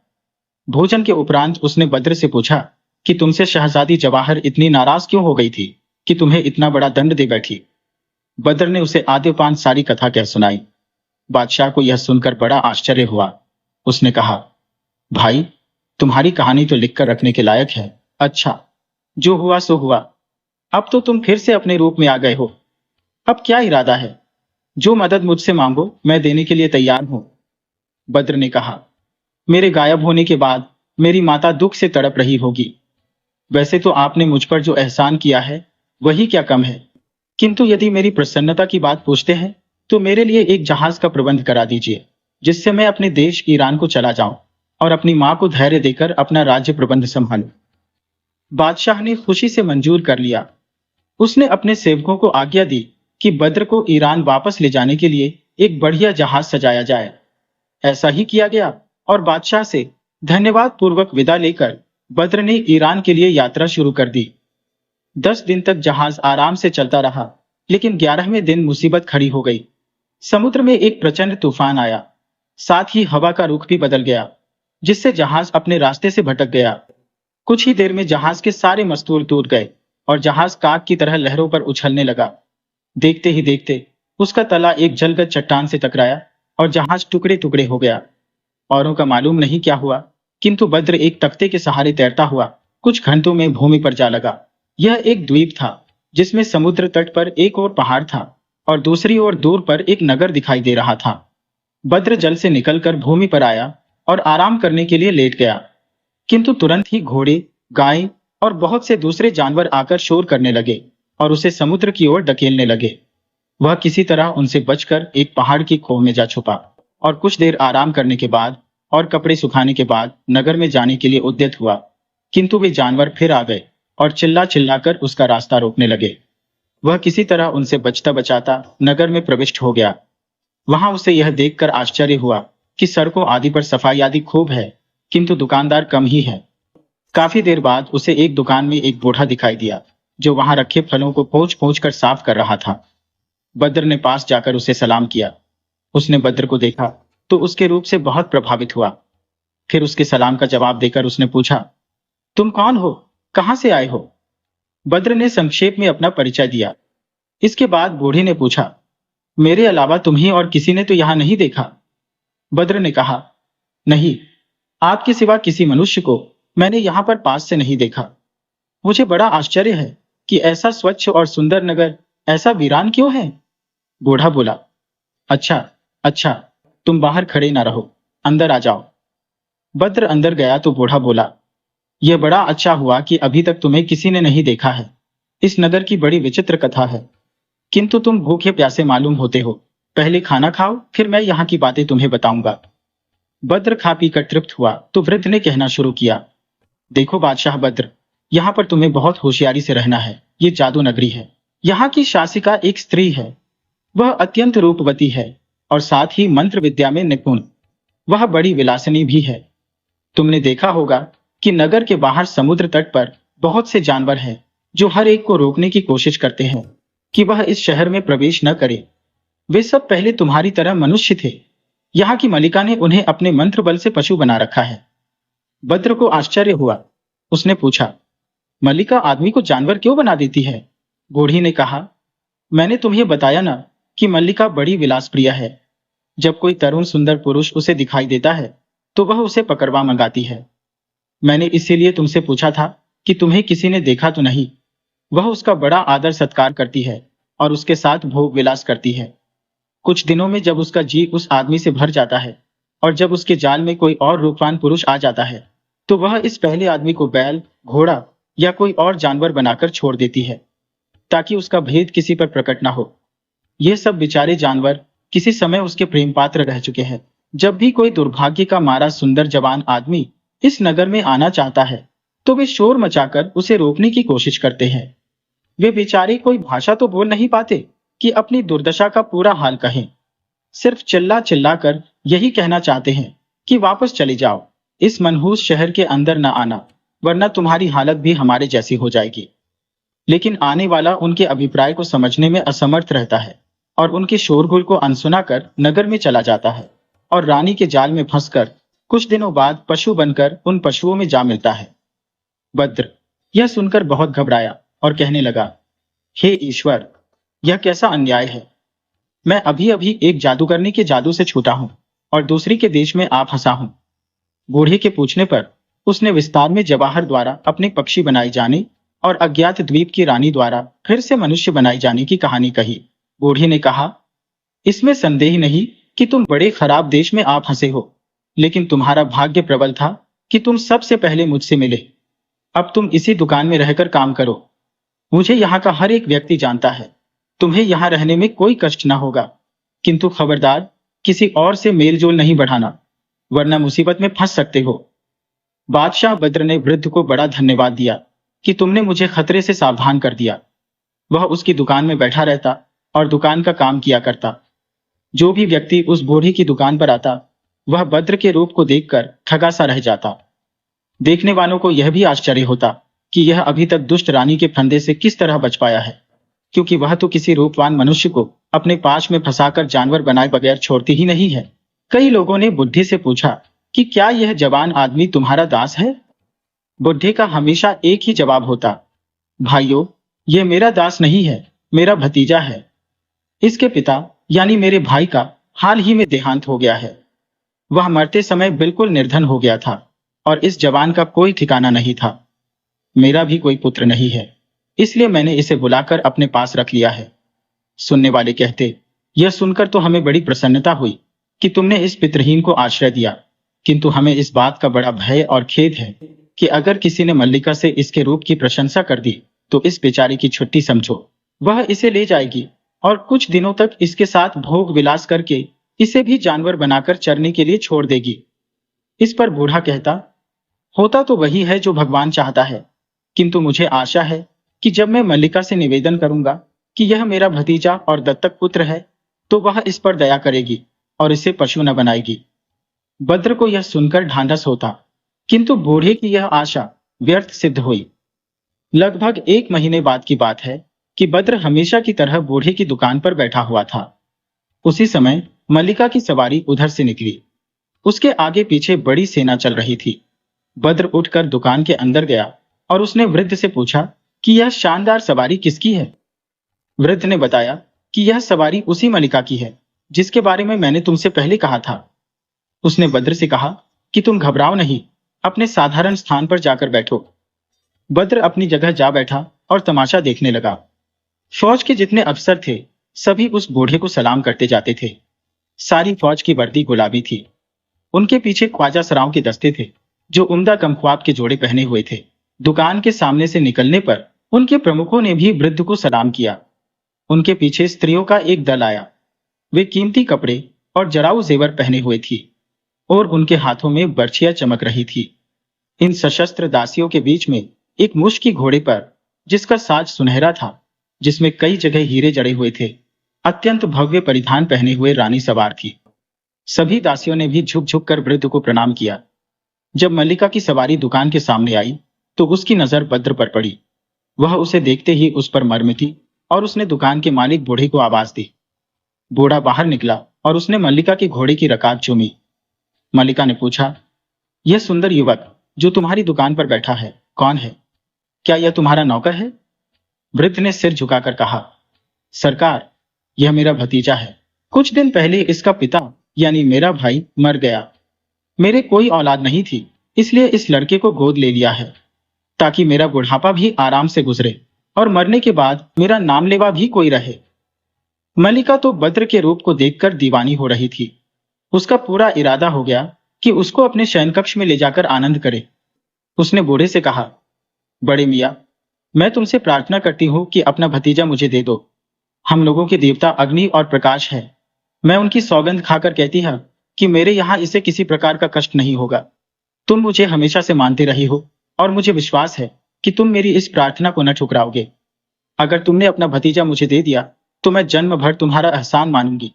Speaker 1: भोजन के उपरांत उसने बद्र से पूछा कि तुमसे शहजादी जवाहर इतनी नाराज क्यों हो गई थी कि तुम्हें इतना बड़ा दंड दे बैठी। बद्र ने उसे आद्योपांत सारी कथा कह सुनाई। बादशाह को यह सुनकर बड़ा आश्चर्य हुआ। उसने कहा, भाई, तुम्हारी कहानी तो लिखकर रखने के लायक है। अच्छा, जो हुआ सो हुआ। अब तो तुम फिर से अपने रूप में आ गए हो। अब क्या इरादा है। जो मदद मुझसे मांगो मैं देने के लिए तैयार हूं। बद्र ने कहा, मेरे गायब होने के बाद मेरी माता दुख से तड़प रही होगी। वैसे तो आपने मुझ पर जो एहसान किया है वही क्या कम है, किंतु यदि मेरी प्रसन्नता की बात पूछते हैं तो मेरे लिए एक जहाज का प्रबंध करा दीजिए जिससे मैं अपने देश ईरान को चला जाऊं और अपनी मां को धैर्य देकर अपना राज्य प्रबंध संभालूं। बादशाह ने खुशी से मंजूर कर लिया। उसने अपने सेवकों को आज्ञा दी कि बद्र को ईरान वापस ले जाने के लिए एक बढ़िया जहाज सजाया जाए। ऐसा ही किया गया और बादशाह से धन्यवाद पूर्वक विदा लेकर बद्र ने ईरान के लिए यात्रा शुरू कर दी। 10 दिन तक जहाज आराम से चलता रहा, लेकिन 11वें दिन मुसीबत खड़ी हो गई। समुद्र में एक प्रचंड तूफान आया, साथ ही हवा का रुख भी बदल गया, जिससे जहाज अपने रास्ते से भटक गया। कुछ ही देर में जहाज के सारे मस्तूल टूट गए और जहाज काग की तरह लहरों पर उछलने लगा। देखते ही देखते उसका तला एक जलगत चट्टान से टकराया और जहाज टुकड़े टुकड़े हो गया। औरों का मालूम नहीं क्या हुआ, किंतु बद्र एक तख्ते के सहारे तैरता हुआ कुछ घंटों में भूमि पर जा लगा। यह एक द्वीप था, जिसमें समुद्र तट पर एक और पहाड़ था और दूसरी ओर दूर पर एक नगर दिखाई दे रहा था। बद्र जल से निकलकर भूमि पर आया और आराम करने के लिए लेट गया, किंतु तुरंत ही घोड़े, गाय और बहुत से दूसरे जानवर आकर शोर करने लगे और उसे समुद्र की ओर धकेलने लगे। वह किसी तरह उनसे बचकर एक पहाड़ की खोह में जा छुपा और कुछ देर आराम करने के बाद और कपड़े सुखाने के बाद नगर में जाने के लिए उद्यत हुआ, किंतु वे जानवर फिर आ गए और चिल्ला चिल्लाकर उसका रास्ता रोकने लगे। वह किसी तरह उनसे बचता बचाता नगर में प्रविष्ट हो गया। वहां उसे यह देखकर आश्चर्य हुआ कि सड़कों आदि पर सफाई आदि खूब है, किंतु दुकानदार कम ही है। काफी देर बाद उसे एक दुकान में एक बूढ़ा दिखाई दिया, जो वहां रखे फलों को पोंछ पोंछ कर साफ कर रहा था। बद्र ने पास जाकर उसे सलाम किया। उसने बद्र को देखा तो उसके रूप से बहुत प्रभावित हुआ। फिर उसके सलाम का जवाब देकर उसने पूछा, तुम कौन हो, कहां से आए हो? बद्र ने संक्षेप में अपना परिचय दिया। इसके बाद बूढ़े ने पूछा, मेरे अलावा तुम्हें और किसी ने तो यहां नहीं देखा? बद्र ने कहा, नहीं, आपके सिवा किसी मनुष्य को मैंने यहां पर पास से नहीं देखा। मुझे बड़ा आश्चर्य है कि ऐसा स्वच्छ और सुंदर नगर ऐसा वीरान क्यों है? बूढ़ा बोला, अच्छा अच्छा, तुम बाहर खड़े ना रहो, अंदर आ जाओ। बद्र अंदर गया तो बूढ़ा बोला, यह बड़ा अच्छा हुआ कि अभी तक तुम्हें किसी ने नहीं देखा है। इस नगर की बड़ी विचित्र कथा है, किंतु तुम भूखे प्यासे मालूम होते हो। पहले खाना खाओ, फिर मैं यहाँ की बातें तुम्हें बताऊंगा। बद्र खा पी कर तृप्त हुआ तो वृद्ध ने कहना शुरू किया, देखो बादशाह बद्र, यहाँ पर तुम्हें बहुत होशियारी से रहना है। ये जादू नगरी है। यहाँ की शासिका एक स्त्री है। वह अत्यंत रूपवती है और साथ ही मंत्र विद्या में निपुण। वह बड़ी विलासिनी भी है। तुमने देखा होगा कि नगर के बाहर समुद्र तट पर बहुत से जानवर हैं, जो हर एक को रोकने की कोशिश करते हैं कि वह इस शहर में प्रवेश न करे। वे सब पहले तुम्हारी तरह मनुष्य थे। यहाँ की मलिका ने उन्हें अपने मंत्र बल से पशु बना रखा है। बद्र को आश्चर्य हुआ। उसने पूछा, मलिका आदमी को जानवर क्यों बना देती है? बूढ़ी ने कहा, मैंने तुम्हें बताया ना कि मल्लिका बड़ी विलास प्रिय है। जब कोई तरुण सुंदर पुरुष उसे दिखाई देता है तो वह उसे पकड़वा मंगाती है। मैंने इसीलिए तुमसे पूछा था कि तुम्हें किसी ने देखा तो नहीं। वह उसका बड़ा आदर सत्कार करती है और उसके साथ भोग विलास करती है। कुछ दिनों में जब उसका जी उस आदमी से भर जाता है और जब उसके जाल में कोई और रूपवान पुरुष आ जाता है, तो वह इस पहले आदमी को बैल, घोड़ा या कोई और जानवर बनाकर छोड़ देती है, ताकि उसका भेद किसी पर प्रकट ना हो। ये सब बेचारे जानवर किसी समय उसके प्रेम पात्र रह चुके हैं। जब भी कोई दुर्भाग्य का मारा सुंदर जवान आदमी इस नगर में आना चाहता है, तो वे शोर मचाकर उसे रोकने की कोशिश करते हैं। वे बेचारे कोई भाषा तो बोल नहीं पाते कि अपनी दुर्दशा का पूरा हाल कहें। सिर्फ चिल्ला चिल्ला कर यही कहना चाहते हैं कि वापस चले जाओ, इस मनहूस शहर के अंदर न आना, वरना तुम्हारी हालत भी हमारे जैसी हो जाएगी। लेकिन आने वाला उनके अभिप्राय को समझने में असमर्थ रहता है और उनके शोरगुल को अनसुना कर नगर में चला जाता है और रानी के जाल में फंसकर कुछ दिनों बाद पशु बनकर उन पशुओं में जा मिलता है। बद्र यह सुनकर बहुत घबराया और कहने लगा, हे ईश्वर, यह कैसा अन्याय है। मैं अभी अभी एक जादूगरनी के जादू से छूटा हूं और दूसरी के देश में आ फंसा हूं। बूढ़े के पूछने पर उसने विस्तार में जवाहर द्वारा अपने पक्षी बनाए जाने और अज्ञात द्वीप की रानी द्वारा फिर से मनुष्य बनाए जाने की कहानी कही। बूढ़ी ने कहा, इसमें संदेह नहीं कि तुम बड़े खराब देश में आ फंसे हो, लेकिन तुम्हारा भाग्य प्रबल था कि तुम सबसे पहले मुझसे मिले। अब तुम इसी दुकान में रहकर काम करो। मुझे यहाँ का हर एक व्यक्ति जानता है। तुम्हें यहाँ रहने में कोई कष्ट ना होगा, किंतु खबरदार किसी और से मेलजोल नहीं बढ़ाना, वरना मुसीबत में फंस सकते हो। बादशाह बद्र ने वृद्ध को बड़ा धन्यवाद दिया कि तुमने मुझे खतरे से सावधान कर दिया। वह उसकी दुकान में बैठा रहता और दुकान का काम किया करता। जो भी व्यक्ति उस बूढ़ी की दुकान पर आता, वह बद्र के रूप को देखकर ठगा सा रह जाता। देखने वालों को यह भी आश्चर्य होता कि यह अभी तक दुष्ट रानी के फंदे से किस तरह बच पाया है, क्योंकि वह तो किसी रूपवान मनुष्य को अपने पाश में फंसाकर जानवर बनाए बगैर छोड़ती ही नहीं है। कई लोगों ने बुढ़े से पूछा कि क्या यह जवान आदमी तुम्हारा दास है? बुढ़े का हमेशा एक ही जवाब होता, भाइयों, यह मेरा दास नहीं है, मेरा भतीजा है। इसके पिता यानी मेरे भाई का हाल ही में देहांत हो गया है। वह मरते समय बिल्कुल निर्धन हो गया था और इस जवान का कोई ठिकाना नहीं था। मेरा भी कोई पुत्र नहीं है, इसलिए मैंने इसे बुलाकर अपने पास रख लिया है। सुनने वाले कहते, यह सुनकर तो हमें बड़ी प्रसन्नता हुई कि तुमने इस पितरहीन को आश्रय दिया, किंतु हमें इस बात का बड़ा भय और खेद है कि अगर किसी ने मल्लिका से इसके रूप की प्रशंसा कर दी तो इस बेचारी की छुट्टी समझो। वह इसे ले जाएगी और कुछ दिनों तक इसके साथ भोग विलास करके इसे भी जानवर बनाकर चरने के लिए छोड़ देगी। इस पर बूढ़ा कहता, होता तो वही है जो भगवान चाहता है, किंतु मुझे आशा है कि जब मैं मल्लिका से निवेदन करूंगा कि यह मेरा भतीजा और दत्तक पुत्र है, तो वह इस पर दया करेगी और इसे पशु न बनाएगी। बद्र को यह सुनकर ढांढस होता, किंतु बूढ़े की यह आशा व्यर्थ सिद्ध हुई। लगभग 1 महीने बाद की बात है कि बद्र हमेशा की तरह बूढ़े की दुकान पर बैठा हुआ था। उसी समय मल्लिका की सवारी उधर से निकली। उसके आगे पीछे बड़ी सेना चल रही थी। बद्र उठकर दुकान के अंदर गया और उसने वृद्ध से पूछा कि यह शानदार सवारी किसकी है। वृद्ध ने बताया कि यह सवारी उसी मल्लिका की है जिसके बारे में मैंने तुमसे पहले कहा था। उसने बद्र से कहा कि तुम घबराओ नहीं, अपने साधारण स्थान पर जाकर बैठो। बद्र अपनी जगह जा बैठा और तमाशा देखने लगा। फौज के जितने अफसर थे सभी उस बूढ़े को सलाम करते जाते थे। सारी फौज की वर्दी गुलाबी थी। उनके पीछे ख्वाजा सराओं के दस्ते थे जो उम्दा कमख्वाब के जोड़े पहने हुए थे। दुकान के सामने से निकलने पर उनके प्रमुखों ने भी वृद्ध को सलाम किया। उनके पीछे स्त्रियों का एक दल आया। वे कीमती कपड़े और जराऊ जेवर पहने हुए थी और उनके हाथों में बर्छियां चमक रही थी। इन सशस्त्र दासियों के बीच में एक मुश्की घोड़े पर, जिसका साज सुनहरा था, जिसमें कई जगह हीरे जड़े हुए थे, अत्यंत भव्य परिधान पहने हुए रानी सवार थी। सभी दासियों ने भी झुक झुक कर वृद्ध को प्रणाम किया। जब मल्लिका की सवारी दुकान के सामने आई तो उसकी नजर बद्र पर पड़ी। वह उसे देखते ही उस पर मरमिटी और उसने दुकान के मालिक बूढ़े को आवाज दी। बूढ़ा बाहर निकला और उसने मल्लिका की घोड़े की रकाब चूमी। मल्लिका ने पूछा, यह सुंदर युवक जो तुम्हारी दुकान पर बैठा है कौन है? क्या यह तुम्हारा नौकर है? वृद्ध ने सिर झुकाकर कहा, सरकार, यह मेरा भतीजा है। कुछ दिन पहले इसका पिता यानी मेरा भाई मर गया। मेरे कोई औलाद नहीं थी, इसलिए इस लड़के को गोद ले लिया है ताकि मेरा बुढ़ापा भी आराम से गुजरे और मरने के बाद मेरा नाम लेवा भी कोई रहे। मल्लिका तो बद्र के रूप को देखकर दीवानी हो रही थी। उसका पूरा इरादा हो गया कि उसको अपने शयन कक्ष में ले जाकर आनंद करे। उसने बूढ़े से कहा, बड़े मियाँ, मैं तुमसे प्रार्थना करती हूँ कि अपना भतीजा मुझे दे दो। हम लोगों के देवता अग्नि और प्रकाश है। मैं उनकी सौगंध खाकर कहती है कि मेरे यहाँ इसे किसी प्रकार का कष्ट नहीं होगा। तुम मुझे हमेशा से मानते रही हो और मुझे विश्वास है कि तुम मेरी इस प्रार्थना को न ठुकराओगे। अगर तुमने अपना भतीजा मुझे दे दिया तो मैं जन्म भर तुम्हारा एहसान मानूंगी।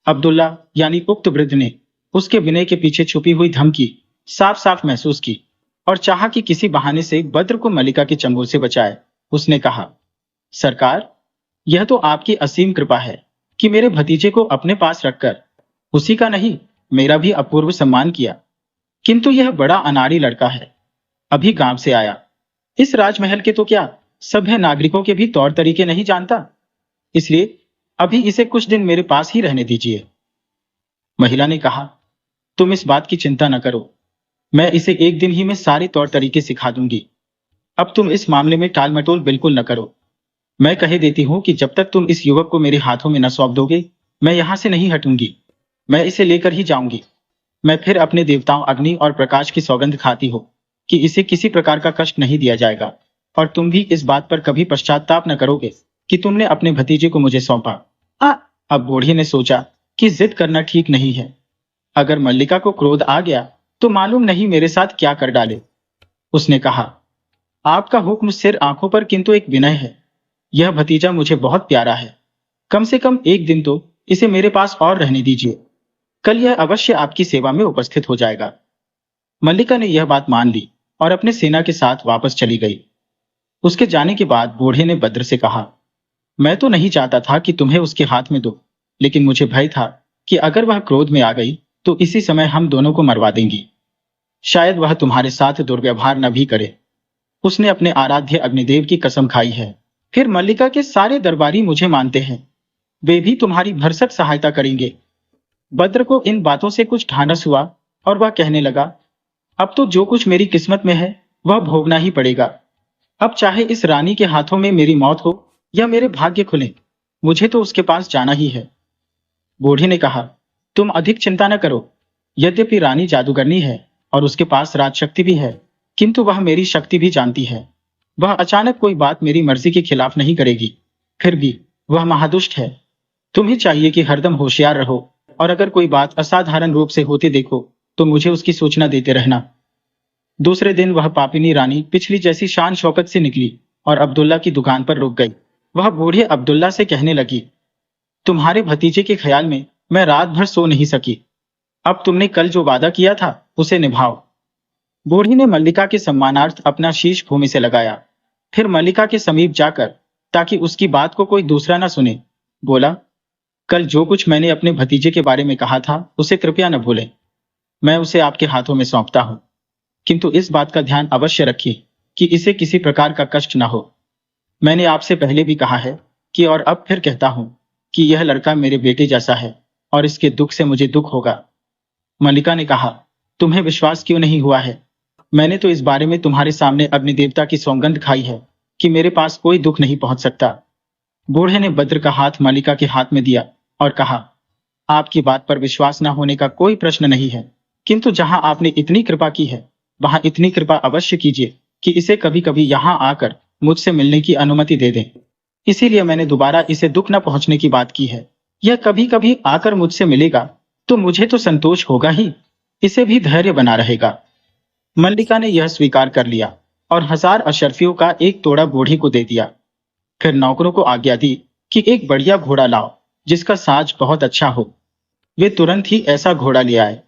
Speaker 1: अब्दुल्ला यानी उक्त वृद्ध ने उसके विनय के पीछे छुपी हुई धमकी साफ साफ महसूस की और चाहा कि किसी बहाने से बद्र को मल्लिका के चंगुल से बचाए। उसने कहा, सरकार, यह तो आपकी असीम कृपा है कि मेरे भतीजे को अपने पास रखकर उसी का नहीं मेरा भी अपूर्व सम्मान किया। किंतु यह बड़ा अनाड़ी लड़का है, अभी गांव से आया। इस राजमहल के तो क्या सभ्य नागरिकों के भी तौर तरीके नहीं जानता, इसलिए अभी इसे कुछ दिन मेरे पास ही रहने दीजिए। महिला ने कहा, तुम इस बात की चिंता न करो, मैं इसे एक दिन ही में सारे तौर तरीके सिखा दूंगी। अब तुम इस मामले में टाल मटोल बिल्कुल न करो। मैं कह देती हूं कि जब तक तुम इस युवक को मेरे हाथों में न सौंप दोगे मैं यहां से नहीं हटूंगी। मैं इसे लेकर ही जाऊंगी। मैं फिर अपने देवताओं अग्नि और प्रकाश की सौगंध खाती हूँ कि इसे किसी प्रकार का कष्ट नहीं दिया जाएगा और तुम भी इस बात पर कभी पश्चाताप न करोगे कि तुमने अपने भतीजे को मुझे सौंपा। अब बूढ़ी ने सोचा कि जिद करना ठीक नहीं है। अगर मल्लिका को क्रोध आ गया तो मालूम नहीं मेरे साथ क्या कर डाले। उसने कहा, आपका हुक्म सिर आंखों पर, किंतु एक विनय है। यह भतीजा मुझे बहुत प्यारा है। कम से कम एक दिन तो इसे मेरे पास और रहने दीजिए। कल यह अवश्य आपकी सेवा में उपस्थित हो जाएगा। मल्लिका ने यह बात मान ली और अपने सेना के साथ वापस चली गई। उसके जाने के बाद बूढ़े ने बद्र से कहा, मैं तो नहीं चाहता था कि तुम्हें उसके हाथ में दो, लेकिन मुझे भय था कि अगर वह क्रोध में आ गई तो इसी समय हम दोनों को मरवा देंगी। शायद वह तुम्हारे साथ दुर्व्यवहार न भी करे। उसने अपने आराध्य अग्निदेव की कसम खाई है। फिर मल्लिका के सारे दरबारी मुझे मानते हैं, वे भी तुम्हारी भरसक सहायता करेंगे। बद्र को इन बातों से कुछ ढांढस हुआ और वह कहने लगा, अब तो जो कुछ मेरी किस्मत में है वह भोगना ही पड़ेगा। अब चाहे इस रानी के हाथों में मेरी मौत हो या मेरे भाग्य खुले, मुझे तो उसके पास जाना ही है। बूढ़े ने कहा, तुम अधिक चिंता न करो। यद्यपि रानी जादूगरनी है और उसके पास राजशक्ति भी है, किंतु वह मेरी शक्ति भी जानती है। वह अचानक कोई बात मेरी मर्जी के खिलाफ नहीं करेगी। फिर भी वह महादुष्ट है। तुम्हें चाहिए कि हरदम होशियार रहो और अगर कोई बात असाधारण रूप से होते देखो तो मुझे उसकी सूचना देते रहना। दूसरे दिन वह पापिनी रानी पिछली जैसी शान शौकत से निकली और अब्दुल्ला की दुकान पर रुक गई। वह बूढ़े अब्दुल्ला से कहने लगी, तुम्हारे भतीजे के ख्याल में मैं रात भर सो नहीं सकी। अब तुमने कल जो वादा किया था उसे निभाओ। बूढ़ी ने मल्लिका के सम्मानार्थ अपना शीश भूमि से लगाया, फिर मल्लिका के समीप जाकर, ताकि उसकी बात को कोई दूसरा न सुने, बोला, कल जो कुछ मैंने अपने भतीजे के बारे में कहा था उसे कृपया न भूलें। मैं उसे आपके हाथों में सौंपता हूं, किंतु इस बात का ध्यान अवश्य रखिए कि इसे किसी प्रकार का कष्ट न हो। मैंने आपसे पहले भी कहा है कि और अब फिर कहता हूं कि यह लड़का मेरे बेटे जैसा है और इसके दुख से मुझे दुख होगा। मल्लिका ने कहा, तुम्हें विश्वास क्यों नहीं हुआ है? मैंने तो इस बारे में तुम्हारे सामने अग्निदेवता की सौगंध खाई है कि मेरे पास कोई दुख नहीं पहुंच सकता। बूढ़े ने बद्र का हाथ मल्लिका के हाथ में दिया और कहा, आपकी बात पर विश्वास न होने का कोई प्रश्न नहीं है, किंतु जहां आपने इतनी कृपा की है वहां इतनी कृपा अवश्य कीजिए कि इसे कभी कभी यहां आकर मुझसे मिलने की अनुमति दे दें। इसीलिए मैंने दोबारा इसे दुख न पहुंचने की बात की है। यह कभी कभी आकर मुझसे मिलेगा तो मुझे तो संतोष होगा ही, इसे भी धैर्य बना रहेगा। मल्लिका ने यह स्वीकार कर लिया और 1000 अशर्फियों का एक तोड़ा बूढ़ी को दे दिया। फिर नौकरों को आज्ञा दी कि एक बढ़िया घोड़ा लाओ जिसका साज बहुत अच्छा हो। वे तुरंत ही ऐसा घोड़ा ले आए।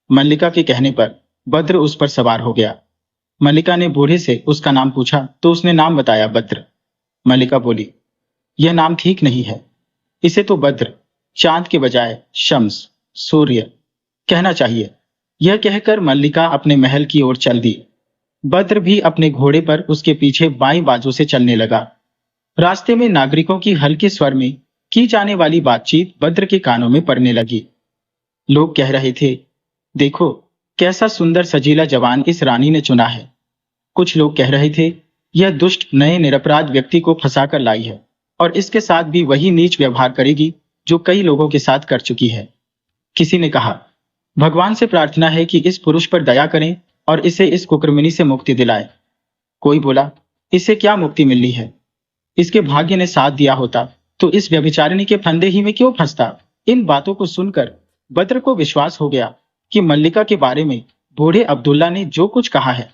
Speaker 1: मल्लिका के कहने पर बद्र उस पर सवार हो गया। मल्लिका ने बूढ़े से उसका नाम पूछा तो उसने नाम बताया, बद्र। मल्लिका बोली, यह नाम ठीक नहीं है, इसे तो बद्र, चांद के बजाय शम्स, सूर्य कहना चाहिए। यह कहकर मल्लिका अपने महल की ओर चल दी। बद्र भी अपने घोड़े पर उसके पीछे बाईं बाजू से चलने लगा। रास्ते में नागरिकों की हल्के स्वर में की जाने वाली बातचीत बद्र के कानों में पड़ने लगी। लोग कह रहे थे, देखो कैसा सुंदर सजीला जवान इस रानी ने चुना है। कुछ लोग कह रहे थे, यह दुष्ट नए निरपराध व्यक्ति को फंसाकर लाई है और इसके साथ भी वही नीच व्यवहार करेगी जो कई लोगों के साथ कर चुकी है। किसी ने कहा, भगवान से प्रार्थना है कि इस पुरुष पर दया करें और इसे इस कुकर्मिनी से मुक्ति दिलाए। कोई बोला, इसे क्या मुक्ति मिलनी है, इसके भाग्य ने साथ दिया होता तो इस व्यभिचारिणी के फंदे ही में क्यों फंसता। इन बातों को सुनकर बद्र को विश्वास हो गया कि मल्लिका के बारे में बूढ़े अब्दुल्ला ने जो कुछ कहा है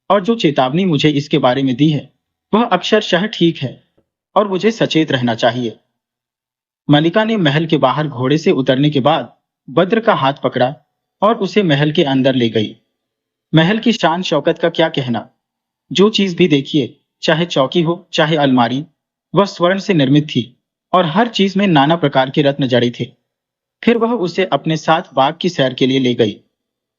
Speaker 1: और जो चेतावनी मुझे इसके बारे में दी है वह अक्षरशः ठीक है और मुझे सचेत रहना चाहिए। मल्लिका ने महल के बाहर घोड़े से उतरने के बाद बद्र का हाथ पकड़ा और उसे महल के अंदर ले गई। महल की शान शौकत का क्या कहना, जो चीज भी देखिए, चाहे चौकी हो चाहे अलमारी, वह स्वर्ण से निर्मित थी और हर चीज में नाना प्रकार के रत्न जड़े थे। फिर वह उसे अपने साथ बाग की सैर के लिए ले गई।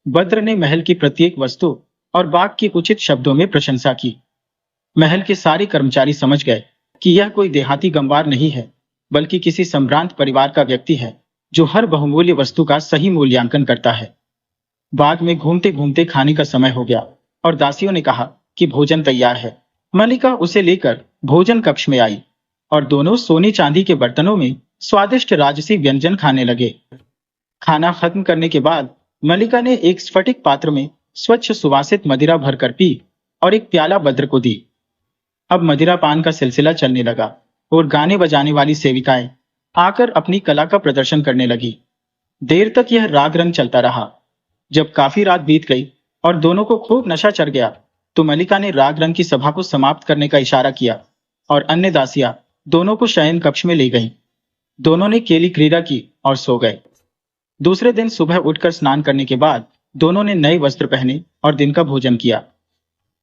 Speaker 1: बद्र ने महल की प्रत्येक वस्तु और बाग की उचित शब्दों में प्रशंसा की। महल के सारे कर्मचारी समझ गए कि यह कोई देहाती गंवार नहीं है, बल्कि किसी संभ्रांत परिवार का व्यक्ति है जो हर बहुमूल्य वस्तु का सही मूल्यांकन करता है। बाग में घूमते घूमते खाने का समय हो गया और दासियों ने कहा कि भोजन तैयार है। मल्लिका उसे लेकर भोजन कक्ष में आई और दोनों सोने चांदी के बर्तनों में स्वादिष्ट राजसी व्यंजन खाने लगे। खाना खत्म करने के बाद मल्लिका ने एक स्फटिक पात्र में स्वच्छ सुवासित मदिरा भरकर पी और एक प्याला बद्र को दी। अब मदिरा पान का सिलसिला चलने लगा और गाने बजाने वाली सेविकाएं आकर अपनी कला का प्रदर्शन करने लगी। देर तक यह राग रंग चलता रहा। जब काफी रात बीत गई और दोनों को खूब नशा चढ़ गया तो मल्लिका ने राग रंग की सभा को समाप्त करने का इशारा किया और अन्य दासियां दोनों को शयन कक्ष में ले गईं। दोनों ने केली क्रीड़ा की और सो गए। दूसरे दिन सुबह उठकर स्नान करने के बाद दोनों ने नए वस्त्र पहने और दिन का भोजन किया।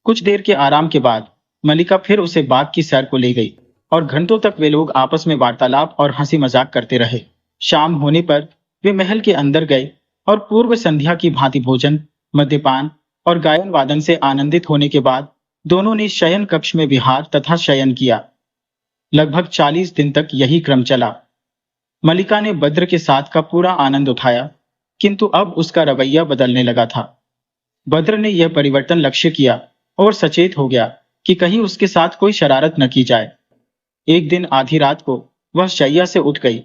Speaker 1: कुछ देर के आराम के बाद मलिका फिर उसे बाग की सैर को ले गई और घंटों तक वे लोग आपस में वार्तालाप और हंसी मजाक करते रहे। शाम होने पर वे महल के अंदर गए और पूर्व संध्या की भांति भोजन, मद्यपान और गायन वादन से आनंदित होने के बाद दोनों ने शयन कक्ष में विहार तथा शयन किया। लगभग 40 दिन तक यही क्रम चला। मलिका ने बद्र के साथ का पूरा आनंद उठाया, किंतु अब उसका रवैया बदलने लगा था। बद्र ने यह परिवर्तन लक्ष्य किया और सचेत हो गया कि कहीं उसके साथ कोई शरारत न की जाए। एक दिन आधी रात को वह शैया से उठ गई।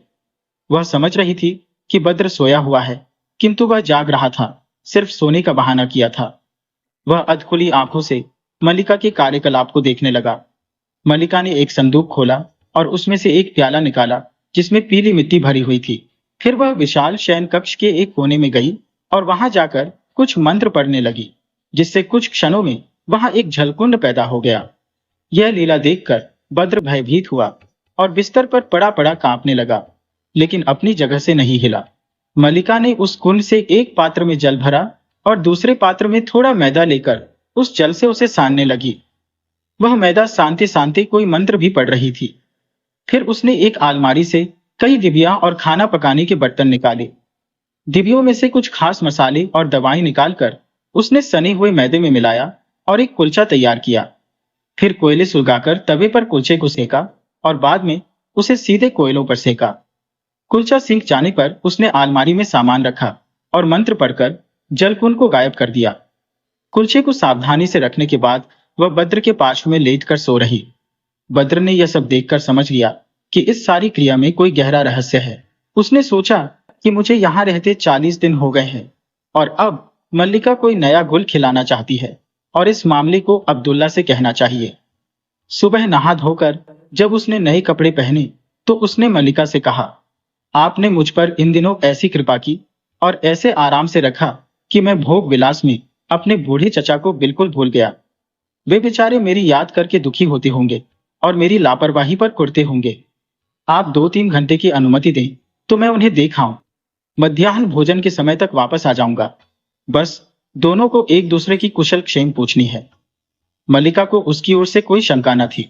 Speaker 1: वह समझ रही थी कि बद्र सोया हुआ है, किंतु वह जाग रहा था, सिर्फ सोने का बहाना किया था। वह अधखुली आंखों से मलिका के कार्यकलाप को देखने लगा। मलिका ने एक संदूक खोला और उसमें से एक प्याला निकाला जिसमें पीली मिट्टी भरी हुई थी। फिर वह विशाल शयन कक्ष के एक कोने में गई और वहां जाकर कुछ मंत्र पढ़ने लगी, जिससे कुछ क्षणों में वहां एक जलकुंड पैदा हो गया। यह लीला देखकर बद्र भयभीत हुआ और बिस्तर पर पड़ा पड़ा कांपने लगा, लेकिन अपनी जगह से नहीं हिला। मलिका ने उस कुंड से एक पात्र में जल भरा और दूसरे पात्र में थोड़ा मैदा लेकर उस जल से उसे सानने लगी। वह मैदा सानते सानते कोई मंत्र भी पढ़ रही थी। फिर उसने एक अलमारी से कई डिबिया और खाना पकाने के बर्तन निकाले। डिबियों में से कुछ खास मसाले और दवाई निकालकर उसने सने हुए मैदे में मिलाया और एक कुलचा तैयार किया। फिर कोयले सुलगाकर तवे पर कुलचे को सेका और बाद में उसे सीधे कोयलों पर सेका। कुलचा सिंक जाने पर उसने अलमारी में सामान रखा और मंत्र पढ़कर जलकुंड को गायब कर दिया। कुलचे को सावधानी से रखने के बाद वह बद्र के पार्श्व में लेटकर सो रही। बद्र ने यह सब देखकर समझ लिया कि इस सारी क्रिया में कोई गहरा रहस्य है। उसने सोचा कि मुझे यहाँ रहते 40 दिन हो गए हैं और अब मल्लिका कोई नया गुल खिलाना चाहती है और इस मामले को अब्दुल्ला से कहना चाहिए। सुबह नहा धोकर जब उसने नए कपड़े पहने तो उसने मल्लिका से कहा, आपने मुझ पर इन दिनों ऐसी कृपा की और ऐसे आराम से रखा कि मैं भोग विलास में अपने बूढ़े चचा को बिल्कुल भूल गया। वे बेचारे मेरी याद करके दुखी होते होंगे और मेरी लापरवाही पर कुढ़ते होंगे। आप 2-3 घंटे की अनुमति दें तो मैं उन्हें देख आऊं। मध्याह्न भोजन के समय तक वापस आ जाऊंगा। बस दोनों को एक दूसरे की कुशल क्षेम पूछनी है। मल्लिका को उसकी ओर से कोई शंका न थी।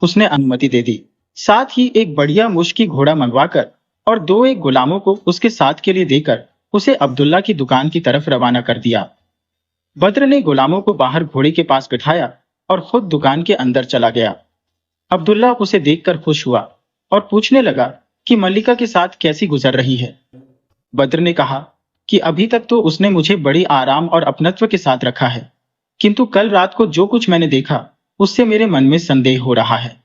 Speaker 1: उसने अनुमति दे दी। साथ ही एक बढ़िया मुश्की घोड़ा मंगवाकर और 2 एक गुलामों को उसके साथ के लिए देकर उसे अब्दुल्ला की दुकान की तरफ रवाना कर दिया। बद्र ने गुलामों को बाहर घोड़े के पास बिठाया और खुद दुकान के अंदर चला गया। अब्दुल्ला उसे देखकर खुश हुआ और पूछने लगा कि मल्लिका के साथ कैसी गुजर रही है। बद्र ने कहा कि अभी तक तो उसने मुझे बड़ी आराम और अपनत्व के साथ रखा है, किंतु कल रात को जो कुछ मैंने देखा उससे मेरे मन में संदेह हो रहा है।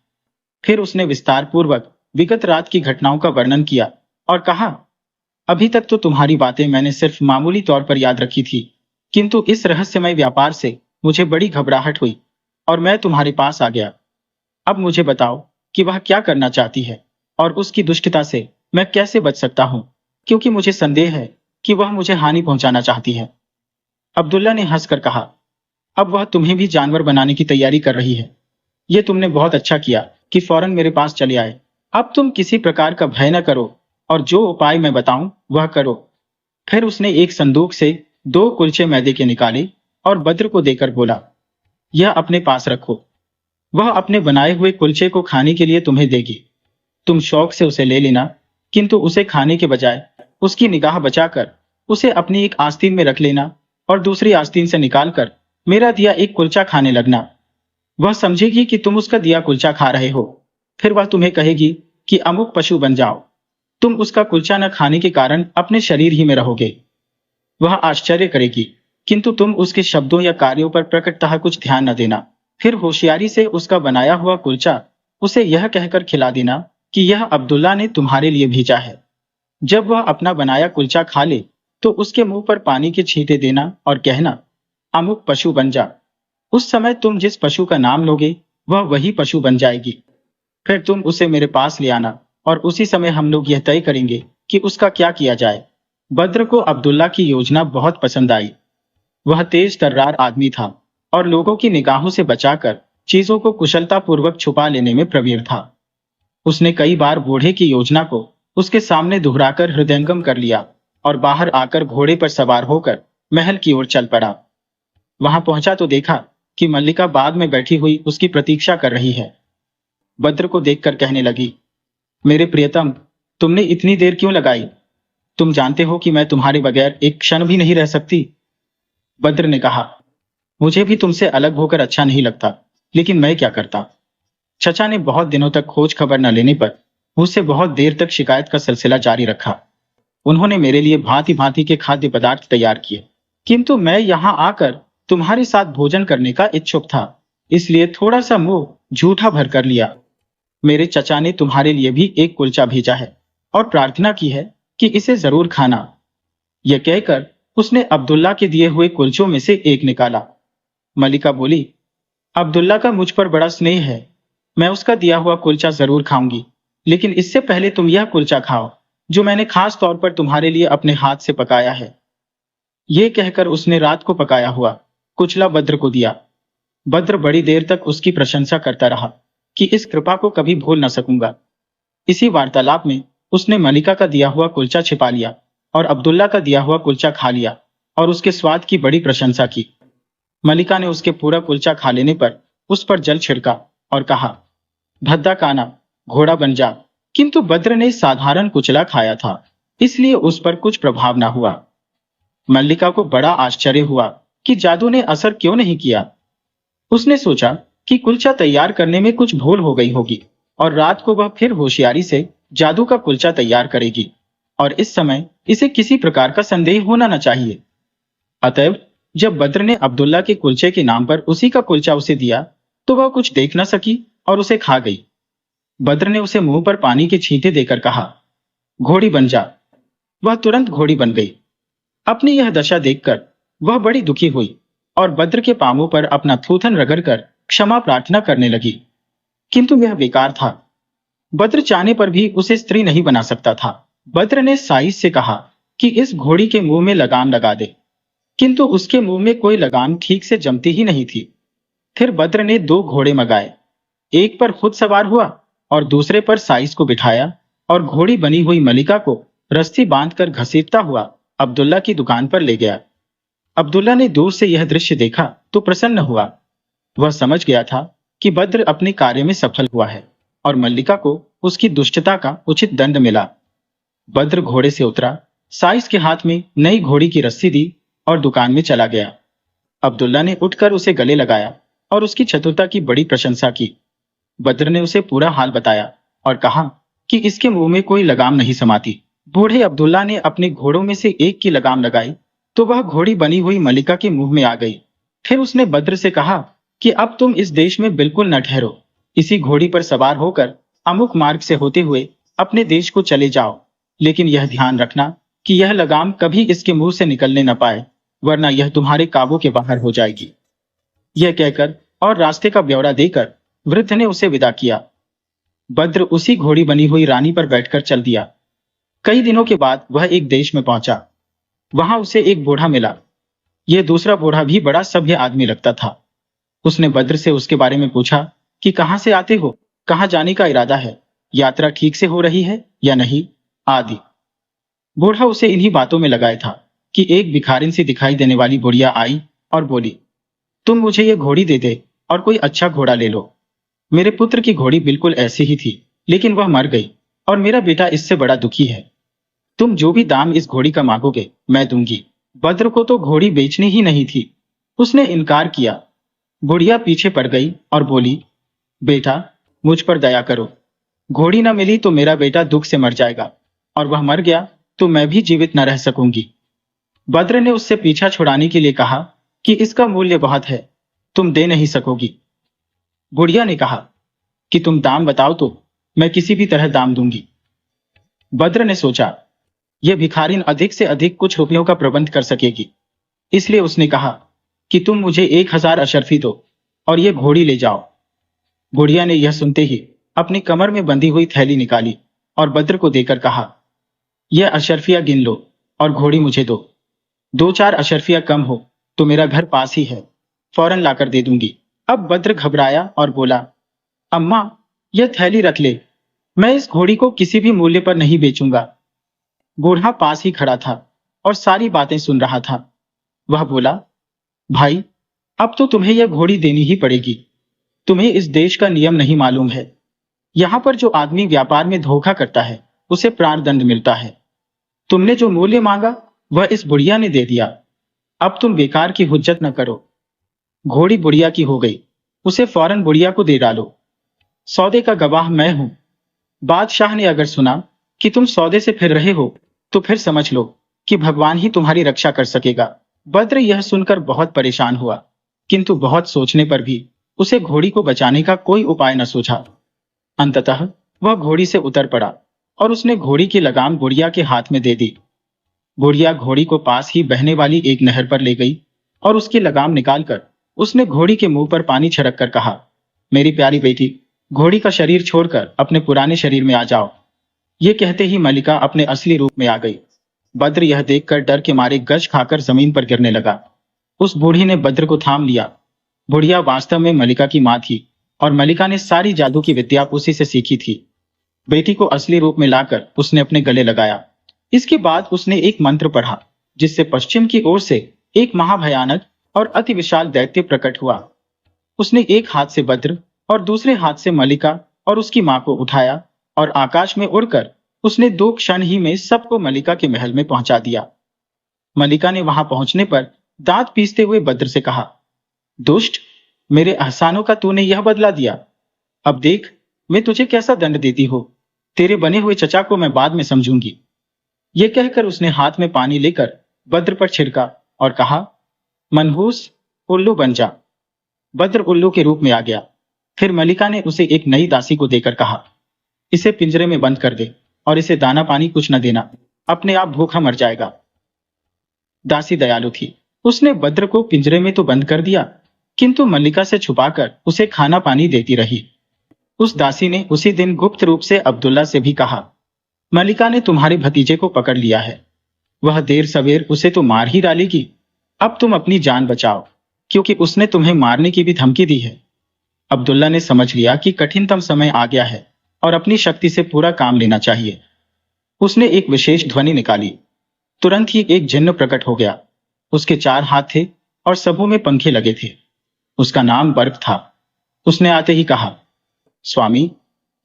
Speaker 1: फिर उसने विस्तार पूर्वक विगत रात की घटनाओं का वर्णन किया और कहा, अभी तक तो तुम्हारी बातें मैंने सिर्फ मामूली तौर पर याद रखी थी, किंतु इस रहस्यमय व्यापार से मुझे बड़ी घबराहट हुई और मैं तुम्हारे पास आ गया। अब मुझे बताओ कि वह क्या करना चाहती है और उसकी दुष्टता से मैं कैसे बच सकता हूं, क्योंकि मुझे संदेह है कि वह मुझे हानि पहुंचाना चाहती है। अब्दुल्ला ने हंसकर कहा, अब वह तुम्हें भी जानवर बनाने की तैयारी कर रही है। यह तुमने बहुत अच्छा किया कि फौरन मेरे पास चले आए। अब तुम किसी प्रकार का भय न करो और जो उपाय मैं बताऊं वह करो। फिर उसने एक संदूक से 2 कुलचे मैदे के निकाले और बद्र को देकर बोला, यह अपने पास रखो। वह अपने बनाए हुए कुलचे को खाने के लिए तुम्हें देगी। तुम शौक से उसे ले लेना, किंतु उसे खाने के बजाय उसकी निगाह बचाकर उसे अपनी एक आस्तीन में रख लेना और दूसरी आस्तीन से निकालकर मेरा दिया एक कुलचा खाने लगना। वह समझेगी कि तुम उसका दिया कुलचा खा रहे हो। फिर वह तुम्हें कहेगी कि अमुक पशु बन जाओ। तुम उसका कुलचा न खाने के कारण अपने शरीर ही में रहोगे। वह आश्चर्य करेगी, किंतु तुम उसके शब्दों या कार्यों पर प्रकटतः कुछ ध्यान न देना। फिर होशियारी से उसका बनाया हुआ कुलचा उसे यह कहकर खिला देना कि यह अब्दुल्ला ने तुम्हारे लिए भेजा है। जब वह अपना बनाया कुलचा खा ले तो उसके मुंह पर पानी के छींटे देना और कहना, अमुक पशु बन जा। उस समय तुम जिस पशु का नाम लोगे वह वही पशु बन जाएगी। फिर तुम उसे मेरे पास ले आना और उसी समय हम लोग यह तय करेंगे कि उसका क्या किया जाए। बद्र को अब्दुल्ला की योजना बहुत पसंद आई। वह तेज तर्रार आदमी था और लोगों की निगाहों से बचाकर चीजों को कुशलतापूर्वक छुपा लेने में प्रवीण था। उसने कई बार बूढ़े की योजना को उसके सामने दोहराकर हृदयंगम कर लिया और बाहर आकर घोड़े पर सवार होकर महल की ओर चल पड़ा। वहां पहुंचा तो देखा कि मल्लिका बाग में बैठी हुई उसकी प्रतीक्षा कर रही है। बद्र को देखकर कहने लगी, मेरे प्रियतम, तुमने इतनी देर क्यों लगाई? तुम जानते हो कि मैं तुम्हारे बगैर एक क्षण भी नहीं रह सकती। बद्र ने कहा, मुझे भी तुमसे अलग होकर अच्छा नहीं लगता, लेकिन मैं क्या करता। चचा ने बहुत दिनों तक खोज खबर न लेने पर मुझसे बहुत देर तक शिकायत का सिलसिला जारी रखा। उन्होंने मेरे लिए भांति भांति के खाद्य पदार्थ तैयार किए, किंतु मैं यहाँ आकर तुम्हारे साथ भोजन करने का इच्छुक था, इसलिए थोड़ा सा मुंह झूठा भर कर लिया। मेरे चचा ने तुम्हारे लिए भी एक कुलचा भेजा है और प्रार्थना की है कि इसे जरूर खाना। यह कहकर उसने अब्दुल्ला के दिए हुए कुलचों में से एक निकाला। मलिका बोली, अब्दुल्ला का मुझ पर बड़ा स्नेह है, मैं उसका दिया हुआ कुलचा जरूर खाऊंगी, लेकिन इससे पहले तुम यह कुलचा खाओ जो मैंने खास तौर पर तुम्हारे लिए अपने हाथ से पकाया है। यह कहकर उसने रात को पकाया हुआ कुचला बद्र को दिया। बद्र बड़ी देर तक उसकी प्रशंसा करता रहा कि इस कृपा को कभी भूल न सकूंगा। इसी वार्तालाप में उसने मलिका का दिया हुआ कुलचा छिपा लिया और अब्दुल्ला का दिया हुआ कुलचा खा लिया और उसके स्वाद की बड़ी प्रशंसा की। मलिका ने उसके पूरा कुलचा खा लेने पर उस पर जल छिड़का और कहा, भद्दा काना, घोड़ा बन जा। किंतु बद्र ने साधारण कुचला खाया था, इसलिए उस पर कुछ प्रभाव न हुआ। मल्लिका को बड़ा आश्चर्य हुआ कि जादू ने असर क्यों नहीं किया। उसने सोचा कि कुलचा तैयार करने में कुछ भूल हो गई होगी और रात को वह फिर होशियारी से जादू का कुलचा तैयार करेगी और इस समय इसे किसी प्रकार का संदेह होना न चाहिए। अतएव जब बद्र ने अब्दुल्ला के कुलचे के नाम पर उसी का कुलचा उसे दिया तो वह कुछ देख न सकी और उसे खा गई। बद्र ने उसे मुंह पर पानी के छींटे देकर कहा, घोड़ी बन जा। वह तुरंत घोड़ी बन गई। अपनी यह दशा देखकर वह बड़ी दुखी हुई और बद्र के पांवों पर अपना थूथन रगड़कर क्षमा प्रार्थना करने लगी, किंतु यह बेकार था। बद्र चाहने पर भी उसे स्त्री नहीं बना सकता था। बद्र ने साइस से कहा कि इस घोड़ी के मुंह में लगाम लगा दे, किंतु उसके मुंह में कोई लगाम ठीक से जमती ही नहीं थी। फिर बद्र ने 2 घोड़े मंगाए, एक पर खुद सवार हुआ और दूसरे पर साइस को बिठाया और घोड़ी बनी हुई मलिका को रस्सी बांधकर घसीटता हुआ अब्दुल्ला की दुकान पर ले गया। अब्दुल्ला ने दूर से यह दृश्य देखा तो प्रसन्न हुआ। वह समझ गया था कि बद्र अपने कार्य में सफल हुआ है और मल्लिका को उसकी दुष्टता का उचित दंड मिला। बद्र घोड़े से उतरा, साइस के हाथ में नई घोड़ी की रस्सी दी और दुकान में चला गया। अब्दुल्ला ने उठकर उसे गले लगाया और उसकी चतुरता की बड़ी प्रशंसा की। बद्र ने उसे पूरा हाल बताया और कहा कि इसके मुंह में कोई लगाम नहीं समाती। बूढ़े अब्दुल्ला ने अपने घोड़ों में से एक की लगाम लगाई तो वह घोड़ी बनी हुई मलिका के मुंह में आ गई। फिर उसने बद्र से कहा कि अब तुम इस देश में बिल्कुल न ठहरो, इसी घोड़ी पर सवार होकर अमुक मार्ग से होते हुए अपने देश को चले जाओ, लेकिन यह ध्यान रखना कि यह लगाम कभी इसके मुंह से निकलने न पाए, वरना यह तुम्हारे काबू के बाहर हो जाएगी। यह कहकर और रास्ते का ब्यौरा देकर वृद्ध ने उसे विदा किया। बद्र उसी घोड़ी बनी हुई रानी पर बैठकर चल दिया। कई दिनों के बाद वह एक देश में पहुंचा। वहां उसे एक बूढ़ा मिला। यह दूसरा बूढ़ा भी बड़ा सभ्य आदमी लगता था। उसने बद्र से उसके बारे में पूछा कि कहां से आते हो, कहां जाने का इरादा है, यात्रा ठीक से हो रही है या नहीं, आदि। बूढ़ा उसे इन्हीं बातों में लगाया था कि एक भिखारिन सी दिखाई देने वाली बुढ़िया आई और बोली, तुम मुझे ये घोड़ी दे दे और कोई अच्छा घोड़ा ले लो। मेरे पुत्र की घोड़ी बिल्कुल ऐसी ही थी, लेकिन वह मर गई और मेरा बेटा इससे बड़ा दुखी है। तुम जो भी दाम इस घोड़ी का मांगोगे मैं दूंगी। बद्र को तो घोड़ी बेचनी ही नहीं थी। उसने इनकार किया। बुढ़िया पीछे पड़ गई और बोली, बेटा मुझ पर दया करो, घोड़ी न मिली तो मेरा बेटा दुख से मर जाएगा और वह मर गया तो मैं भी जीवित न रह सकूंगी। बद्र ने उससे पीछा छुड़ाने के लिए कहा कि इसका मूल्य बहुत है, तुम दे नहीं सकोगी। बुढ़िया ने कहा कि तुम दाम बताओ तो मैं किसी भी तरह दाम दूंगी। बद्र ने सोचा यह भिखारिन अधिक से अधिक कुछ रुपयों का प्रबंध कर सकेगी, इसलिए उसने कहा कि तुम मुझे 1000 अशर्फी दो और ये घोड़ी ले जाओ। बुढ़िया ने यह सुनते ही अपनी कमर में बंधी हुई थैली निकाली और बद्र को देकर कहा, यह अशर्फिया गिन लो और घोड़ी मुझे दो। 2-4 अशर्फिया कम हो तो मेरा घर पास ही है, फौरन लाकर दे दूंगी। अब बद्र घबराया और बोला, अम्मा यह थैली रख ले, मैं इस घोड़ी को किसी भी मूल्य पर नहीं बेचूंगा। बूढ़ा पास ही खड़ा था और सारी बातें सुन रहा था। वह बोला, भाई अब तो तुम्हें यह घोड़ी देनी ही पड़ेगी। तुम्हें इस देश का नियम नहीं मालूम है। यहाँ पर जो आदमी व्यापार में धोखा करता है उसे प्राणदंड मिलता है। तुमने जो मूल्य मांगा वह इस बुढ़िया ने दे दिया। अब तुम बेकार की हुज्जत न करो। घोड़ी बुढ़िया की हो गई, उसे फौरन बुढ़िया को दे डालो। सौदे का गवाह मैं हूं। बादशाह ने अगर सुना कि तुम सौदे से फिर रहे हो तो फिर समझ लो कि भगवान ही तुम्हारी रक्षा कर सकेगा। बद्र यह सुनकर बहुत परेशान हुआ, किंतु बहुत सोचने पर भी उसे घोड़ी को बचाने का कोई उपाय न सूझा। अंततः वह घोड़ी से उतर पड़ा और उसने घोड़ी की लगाम बुढ़िया के हाथ में दे दी। बुढ़िया घोड़ी को पास ही बहने वाली एक नहर पर ले गई और उसकी लगाम निकालकर उसने घोड़ी के मुंह पर पानी छिड़क कर कहा, मेरी प्यारी बेटी, घोड़ी का शरीर छोड़कर अपने पुराने शरीर में आ जाओ। ये कहते ही मलिका अपने असली रूप में आ गई। बद्र यह देखकर डर के मारे गश खाकर जमीन पर गिरने लगा। उस बूढ़ी ने बद्र को थाम लिया। बुढ़िया वास्तव में मलिका की मां थी और मलिका ने सारी जादू की विद्या उसी से सीखी थी। बेटी को असली रूप में लाकर उसने अपने गले लगाया। इसके बाद उसने एक मंत्र पढ़ा जिससे पश्चिम की ओर से एक महाभयानक और अति विशाल दैत्य प्रकट हुआ। उसने एक हाथ से बद्र और दूसरे हाथ से मलिका और उसकी मां को उठाया और आकाश में उड़कर उसने 2 क्षण ही में सबको मलिका के महल में पहुंचा दिया। मलिका ने वहां पहुंचने पर दांत पीसते हुए बद्र से कहा, दुष्ट, मेरे एहसानों का तूने यह बदला दिया। अब देख मैं तुझे कैसा दंड देती हो। तेरे बने हुए चचा को मैं बाद में समझूंगी। यह कहकर उसने हाथ में पानी लेकर बद्र पर छिड़का और कहा, मनहूस, उल्लू बन जा। बद्र उल्लू के रूप में आ गया। फिर मलिका ने उसे एक नई दासी को देकर कहा, इसे पिंजरे में बंद कर दे और इसे दाना पानी कुछ न देना, अपने आप भूखा मर जाएगा। दासी दयालु थी। उसने बद्र को पिंजरे में तो बंद कर दिया, किंतु मल्लिका से छुपाकर उसे खाना पानी देती रही। उस दासी ने उसी दिन गुप्त रूप से अब्दुल्ला से भी कहा, मल्लिका ने तुम्हारे भतीजे को पकड़ लिया है। वह देर सवेर उसे तो मार ही डालेगी। अब तुम अपनी जान बचाओ, क्योंकि उसने तुम्हें मारने की भी धमकी दी है। अब्दुल्ला ने समझ लिया कि कठिनतम समय आ गया है और अपनी शक्ति से पूरा काम लेना चाहिए। उसने एक विशेष ध्वनि निकाली। तुरंत ही एक जिन्न प्रकट हो गया। उसके 4 हाथ थे और सबों में पंखे लगे थे। उसका नाम बर्क था। उसने आते ही कहा, स्वामी,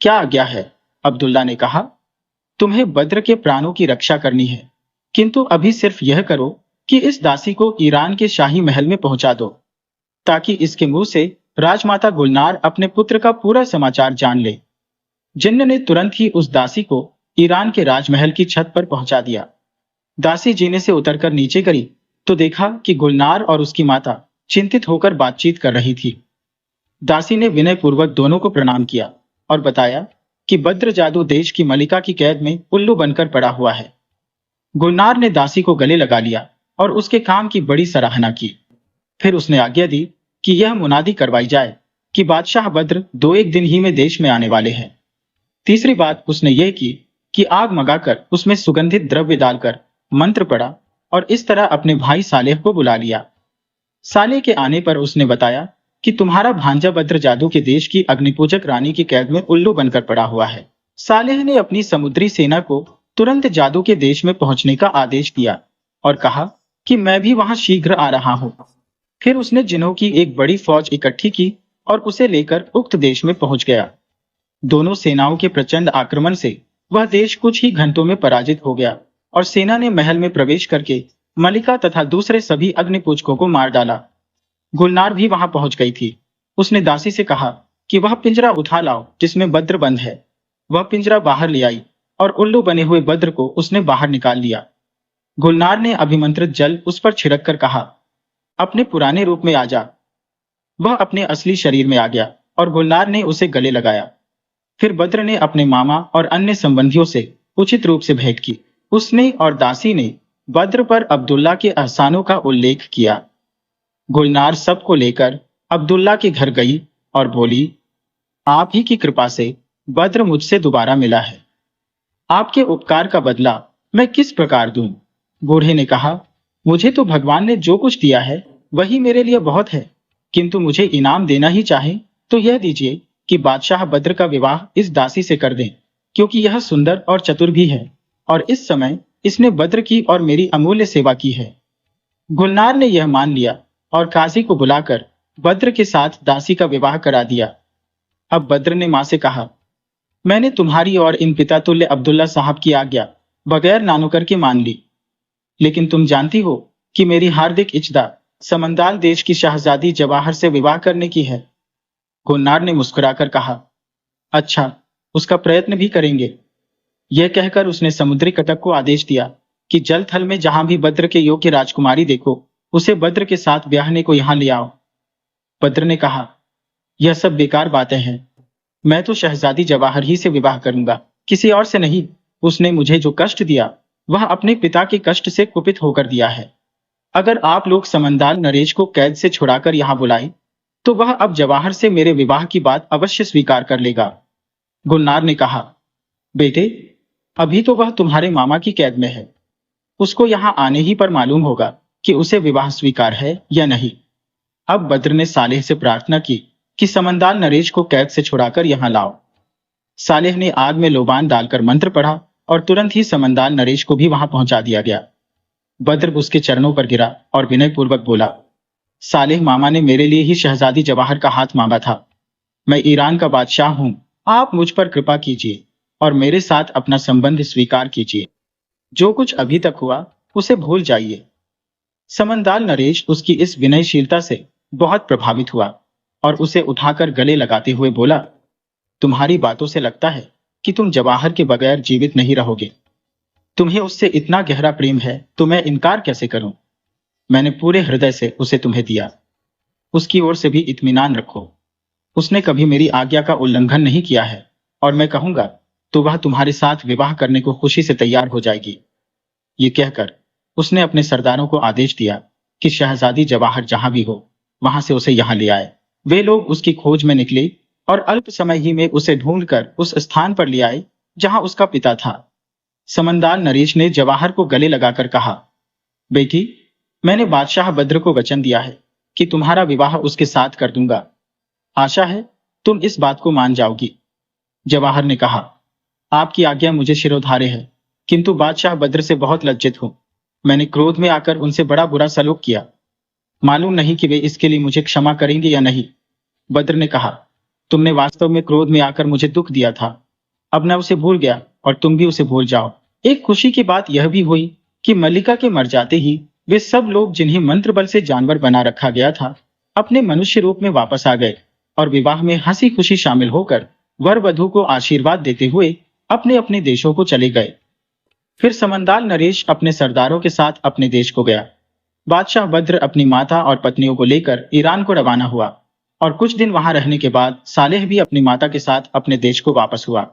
Speaker 1: क्या आज्ञा है? अब्दुल्ला ने कहा, तुम्हें बद्र के प्राणों की रक्षा करनी है, किंतु अभी सिर्फ यह करो कि इस दासी को ईरान के शाही महल में पहुंचा दो, ताकि इसके मुंह से राजमाता गुलनार अपने पुत्र का पूरा समाचार जान ले। जिन्न ने तुरंत ही उस दासी को ईरान के राजमहल की छत पर पहुंचा दिया। दासी जीने से उतरकर नीचे गई तो देखा कि गुलनार और उसकी माता चिंतित होकर बातचीत कर रही थी। दासी ने विनय पूर्वक दोनों को प्रणाम किया और बताया कि बद्र जादू देश की मलिका की कैद में उल्लू बनकर पड़ा हुआ है। गुलनार ने दासी को गले लगा लिया और उसके काम की बड़ी सराहना की। फिर उसने आज्ञा दी कि यह मुनादी करवाई जाए कि बादशाह बद्र 2-1 दिन ही में देश में आने वाले हैं। तीसरी बात उसने यह की कि आग मंगाकर उसमें सुगंधित द्रव्य डालकर मंत्र पढ़ा और इस तरह अपने भाई सालेह को बुला लिया। सालेह के आने पर उसने बताया कि तुम्हारा भांजा बद्र जादू के देश की अग्निपूजक रानी की कैद में उल्लू बनकर पड़ा हुआ है। सालेह ने अपनी समुद्री सेना को तुरंत जादू के देश में पहुंचने का आदेश दिया और कहा कि मैं भी वहां शीघ्र आ रहा हूं। फिर उसने जिन्हों की एक बड़ी फौज इकट्ठी की और उसे लेकर उक्त देश में पहुंच गया। दोनों सेनाओं के प्रचंड आक्रमण से वह देश कुछ ही घंटों में पराजित हो गया और सेना ने महल में प्रवेश करके मलिका तथा दूसरे सभी अग्निपूजकों को मार डाला। गुलनार भी वहां पहुंच गई थी। उसने दासी से कहा कि वह पिंजरा उठा लाओ जिसमें बद्र बंद है। वह पिंजरा बाहर ले आई और उल्लू बने हुए बद्र को उसने बाहर निकाल लिया। गुलनार ने अभिमंत्रित जल उस पर छिड़क कर कहा, अपने पुराने रूप में आ जा। वह अपने असली शरीर में आ गया और गुलनार ने उसे गले लगाया। फिर बद्र ने अपने मामा और अन्य संबंधियों से उचित रूप से भेंट की। उसने और दासी ने बद्र पर अब्दुल्ला के एहसानों का उल्लेख किया। गुलनार सबको लेकर अब्दुल्ला के घर गई और बोली, आप ही की कृपा से बद्र मुझसे दोबारा मिला है। आपके उपकार का बदला मैं किस प्रकार दूं? बूढ़े ने कहा, मुझे तो भगवान ने जो कुछ दिया है वही मेरे लिए बहुत है, किंतु मुझे इनाम देना ही चाहे तो यह दीजिए कि बादशाह बद्र का विवाह इस दासी से कर दें, क्योंकि यह सुंदर और चतुर भी है और इस समय इसने बद्र की और मेरी अमूल्य सेवा की है। गुलनार ने यह मान लिया और काजी को बुलाकर बद्र के साथ दासी का विवाह करा दिया। अब बद्र ने मां से कहा, मैंने तुम्हारी और इन पिता तुल्य अब्दुल्ला साहब की आज्ञा बगैर नानुकर के मान ली, लेकिन तुम जानती हो कि मेरी हार्दिक इच्छा समंदाल देश की शहजादी जवाहर से विवाह करने की है। गुन्नार ने मुस्कुराकर कहा, अच्छा, उसका प्रयत्न भी करेंगे। यह कहकर उसने समुद्री कटक को आदेश दिया कि जल थल में जहां भी बद्र के योग्य राजकुमारी देखो, उसे बद्र के साथ ब्याहने को यहां ले आओ। बद्र ने कहा, यह सब बेकार बातें हैं। मैं तो शहजादी जवाहर ही से विवाह करूंगा, किसी और से नहीं। उसने मुझे जो कष्ट दिया वह अपने पिता के कष्ट से कुपित होकर दिया है। अगर आप लोग समंदाल नरेश को कैद से छुड़ाकर यहाँ बुलाए तो वह अब जवाहर से मेरे विवाह की बात अवश्य स्वीकार कर लेगा। गुलनार ने कहा, बेटे, अभी तो वह तुम्हारे मामा की कैद में है। उसको यहाँ आने ही पर मालूम होगा कि उसे विवाह स्वीकार है या नहीं। अब बद्र ने सालेह से प्रार्थना की कि समंदाल नरेश को कैद से छुड़ाकर यहाँ लाओ। सालेह ने आग में लोबान डालकर मंत्र पढ़ा और तुरंत ही समंदाल नरेश को भी वहां पहुंचा दिया गया। बद्र उसके चरणों पर गिरा और विनय पूर्वक बोला, सालेह मामा ने मेरे लिए ही शहजादी जवाहर का हाथ मांगा था। मैं ईरान का बादशाह हूं, आप मुझ पर कृपा कीजिए और मेरे साथ अपना संबंध स्वीकार कीजिए। जो कुछ अभी तक हुआ उसे भूल जाइए। समंदाल नरेश उसकी इस विनयशीलता से बहुत प्रभावित हुआ और उसे उठाकर गले लगाते हुए बोला, तुम्हारी बातों से लगता है कि तुम जवाहर के बगैर जीवित नहीं रहोगे। तुम्हें उससे इतना गहरा प्रेम है तो मैं इनकार कैसे करूं। मैंने पूरे हृदय से उसे तुम्हें दिया। उसकी ओर से भी इत्मीनान रखो। उसने कभी मेरी आज्ञा का उल्लंघन नहीं किया है और मैं कहूंगा तो वह तुम्हारे साथ विवाह करने को खुशी से तैयार हो जाएगी। ये कहकर उसने अपने सरदारों को आदेश दिया कि शहजादी जवाहर जहां भी हो वहां से उसे यहां ले आए। वे लोग उसकी खोज में निकले और अल्प समय ही में उसे ढूंढकर उस स्थान पर ले आए जहां उसका पिता था। समंदाल नरेश ने जवाहर को गले लगाकर कहा, बेटी, मैंने बादशाह बद्र को वचन दिया है कि तुम्हारा विवाह उसके साथ कर दूंगा। आशा है तुम इस बात को मान जाओगी। जवाहर ने कहा, आपकी आज्ञा मुझे शिरोधार्य है, किंतु बादशाह बद्र से बहुत लज्जित हूं। मैंने क्रोध में आकर उनसे बड़ा बुरा सलूक किया। मालूम नहीं कि वे इसके लिए मुझे क्षमा करेंगे या नहीं। बद्र ने कहा, तुमने वास्तव में क्रोध में आकर मुझे दुख दिया था। अब मैं उसे भूल गया और तुम भी उसे भूल जाओ। एक खुशी की बात यह भी हुई कि मल्लिका के मर जाते ही वे सब लोग जिन्हें मंत्र बल से जानवर बना रखा गया था अपने मनुष्य रूप में वापस आ गए और विवाह में हंसी खुशी शामिल होकर वर वधू को आशीर्वाद देते हुए अपने अपने देशों को चले गए। फिर समंदाल नरेश अपने सरदारों के साथ अपने देश को गया। बादशाह बद्र अपनी माता और पत्नियों को लेकर ईरान को रवाना हुआ और कुछ दिन वहां रहने के बाद सालेह भी अपनी माता के साथ अपने देश को वापस हुआ।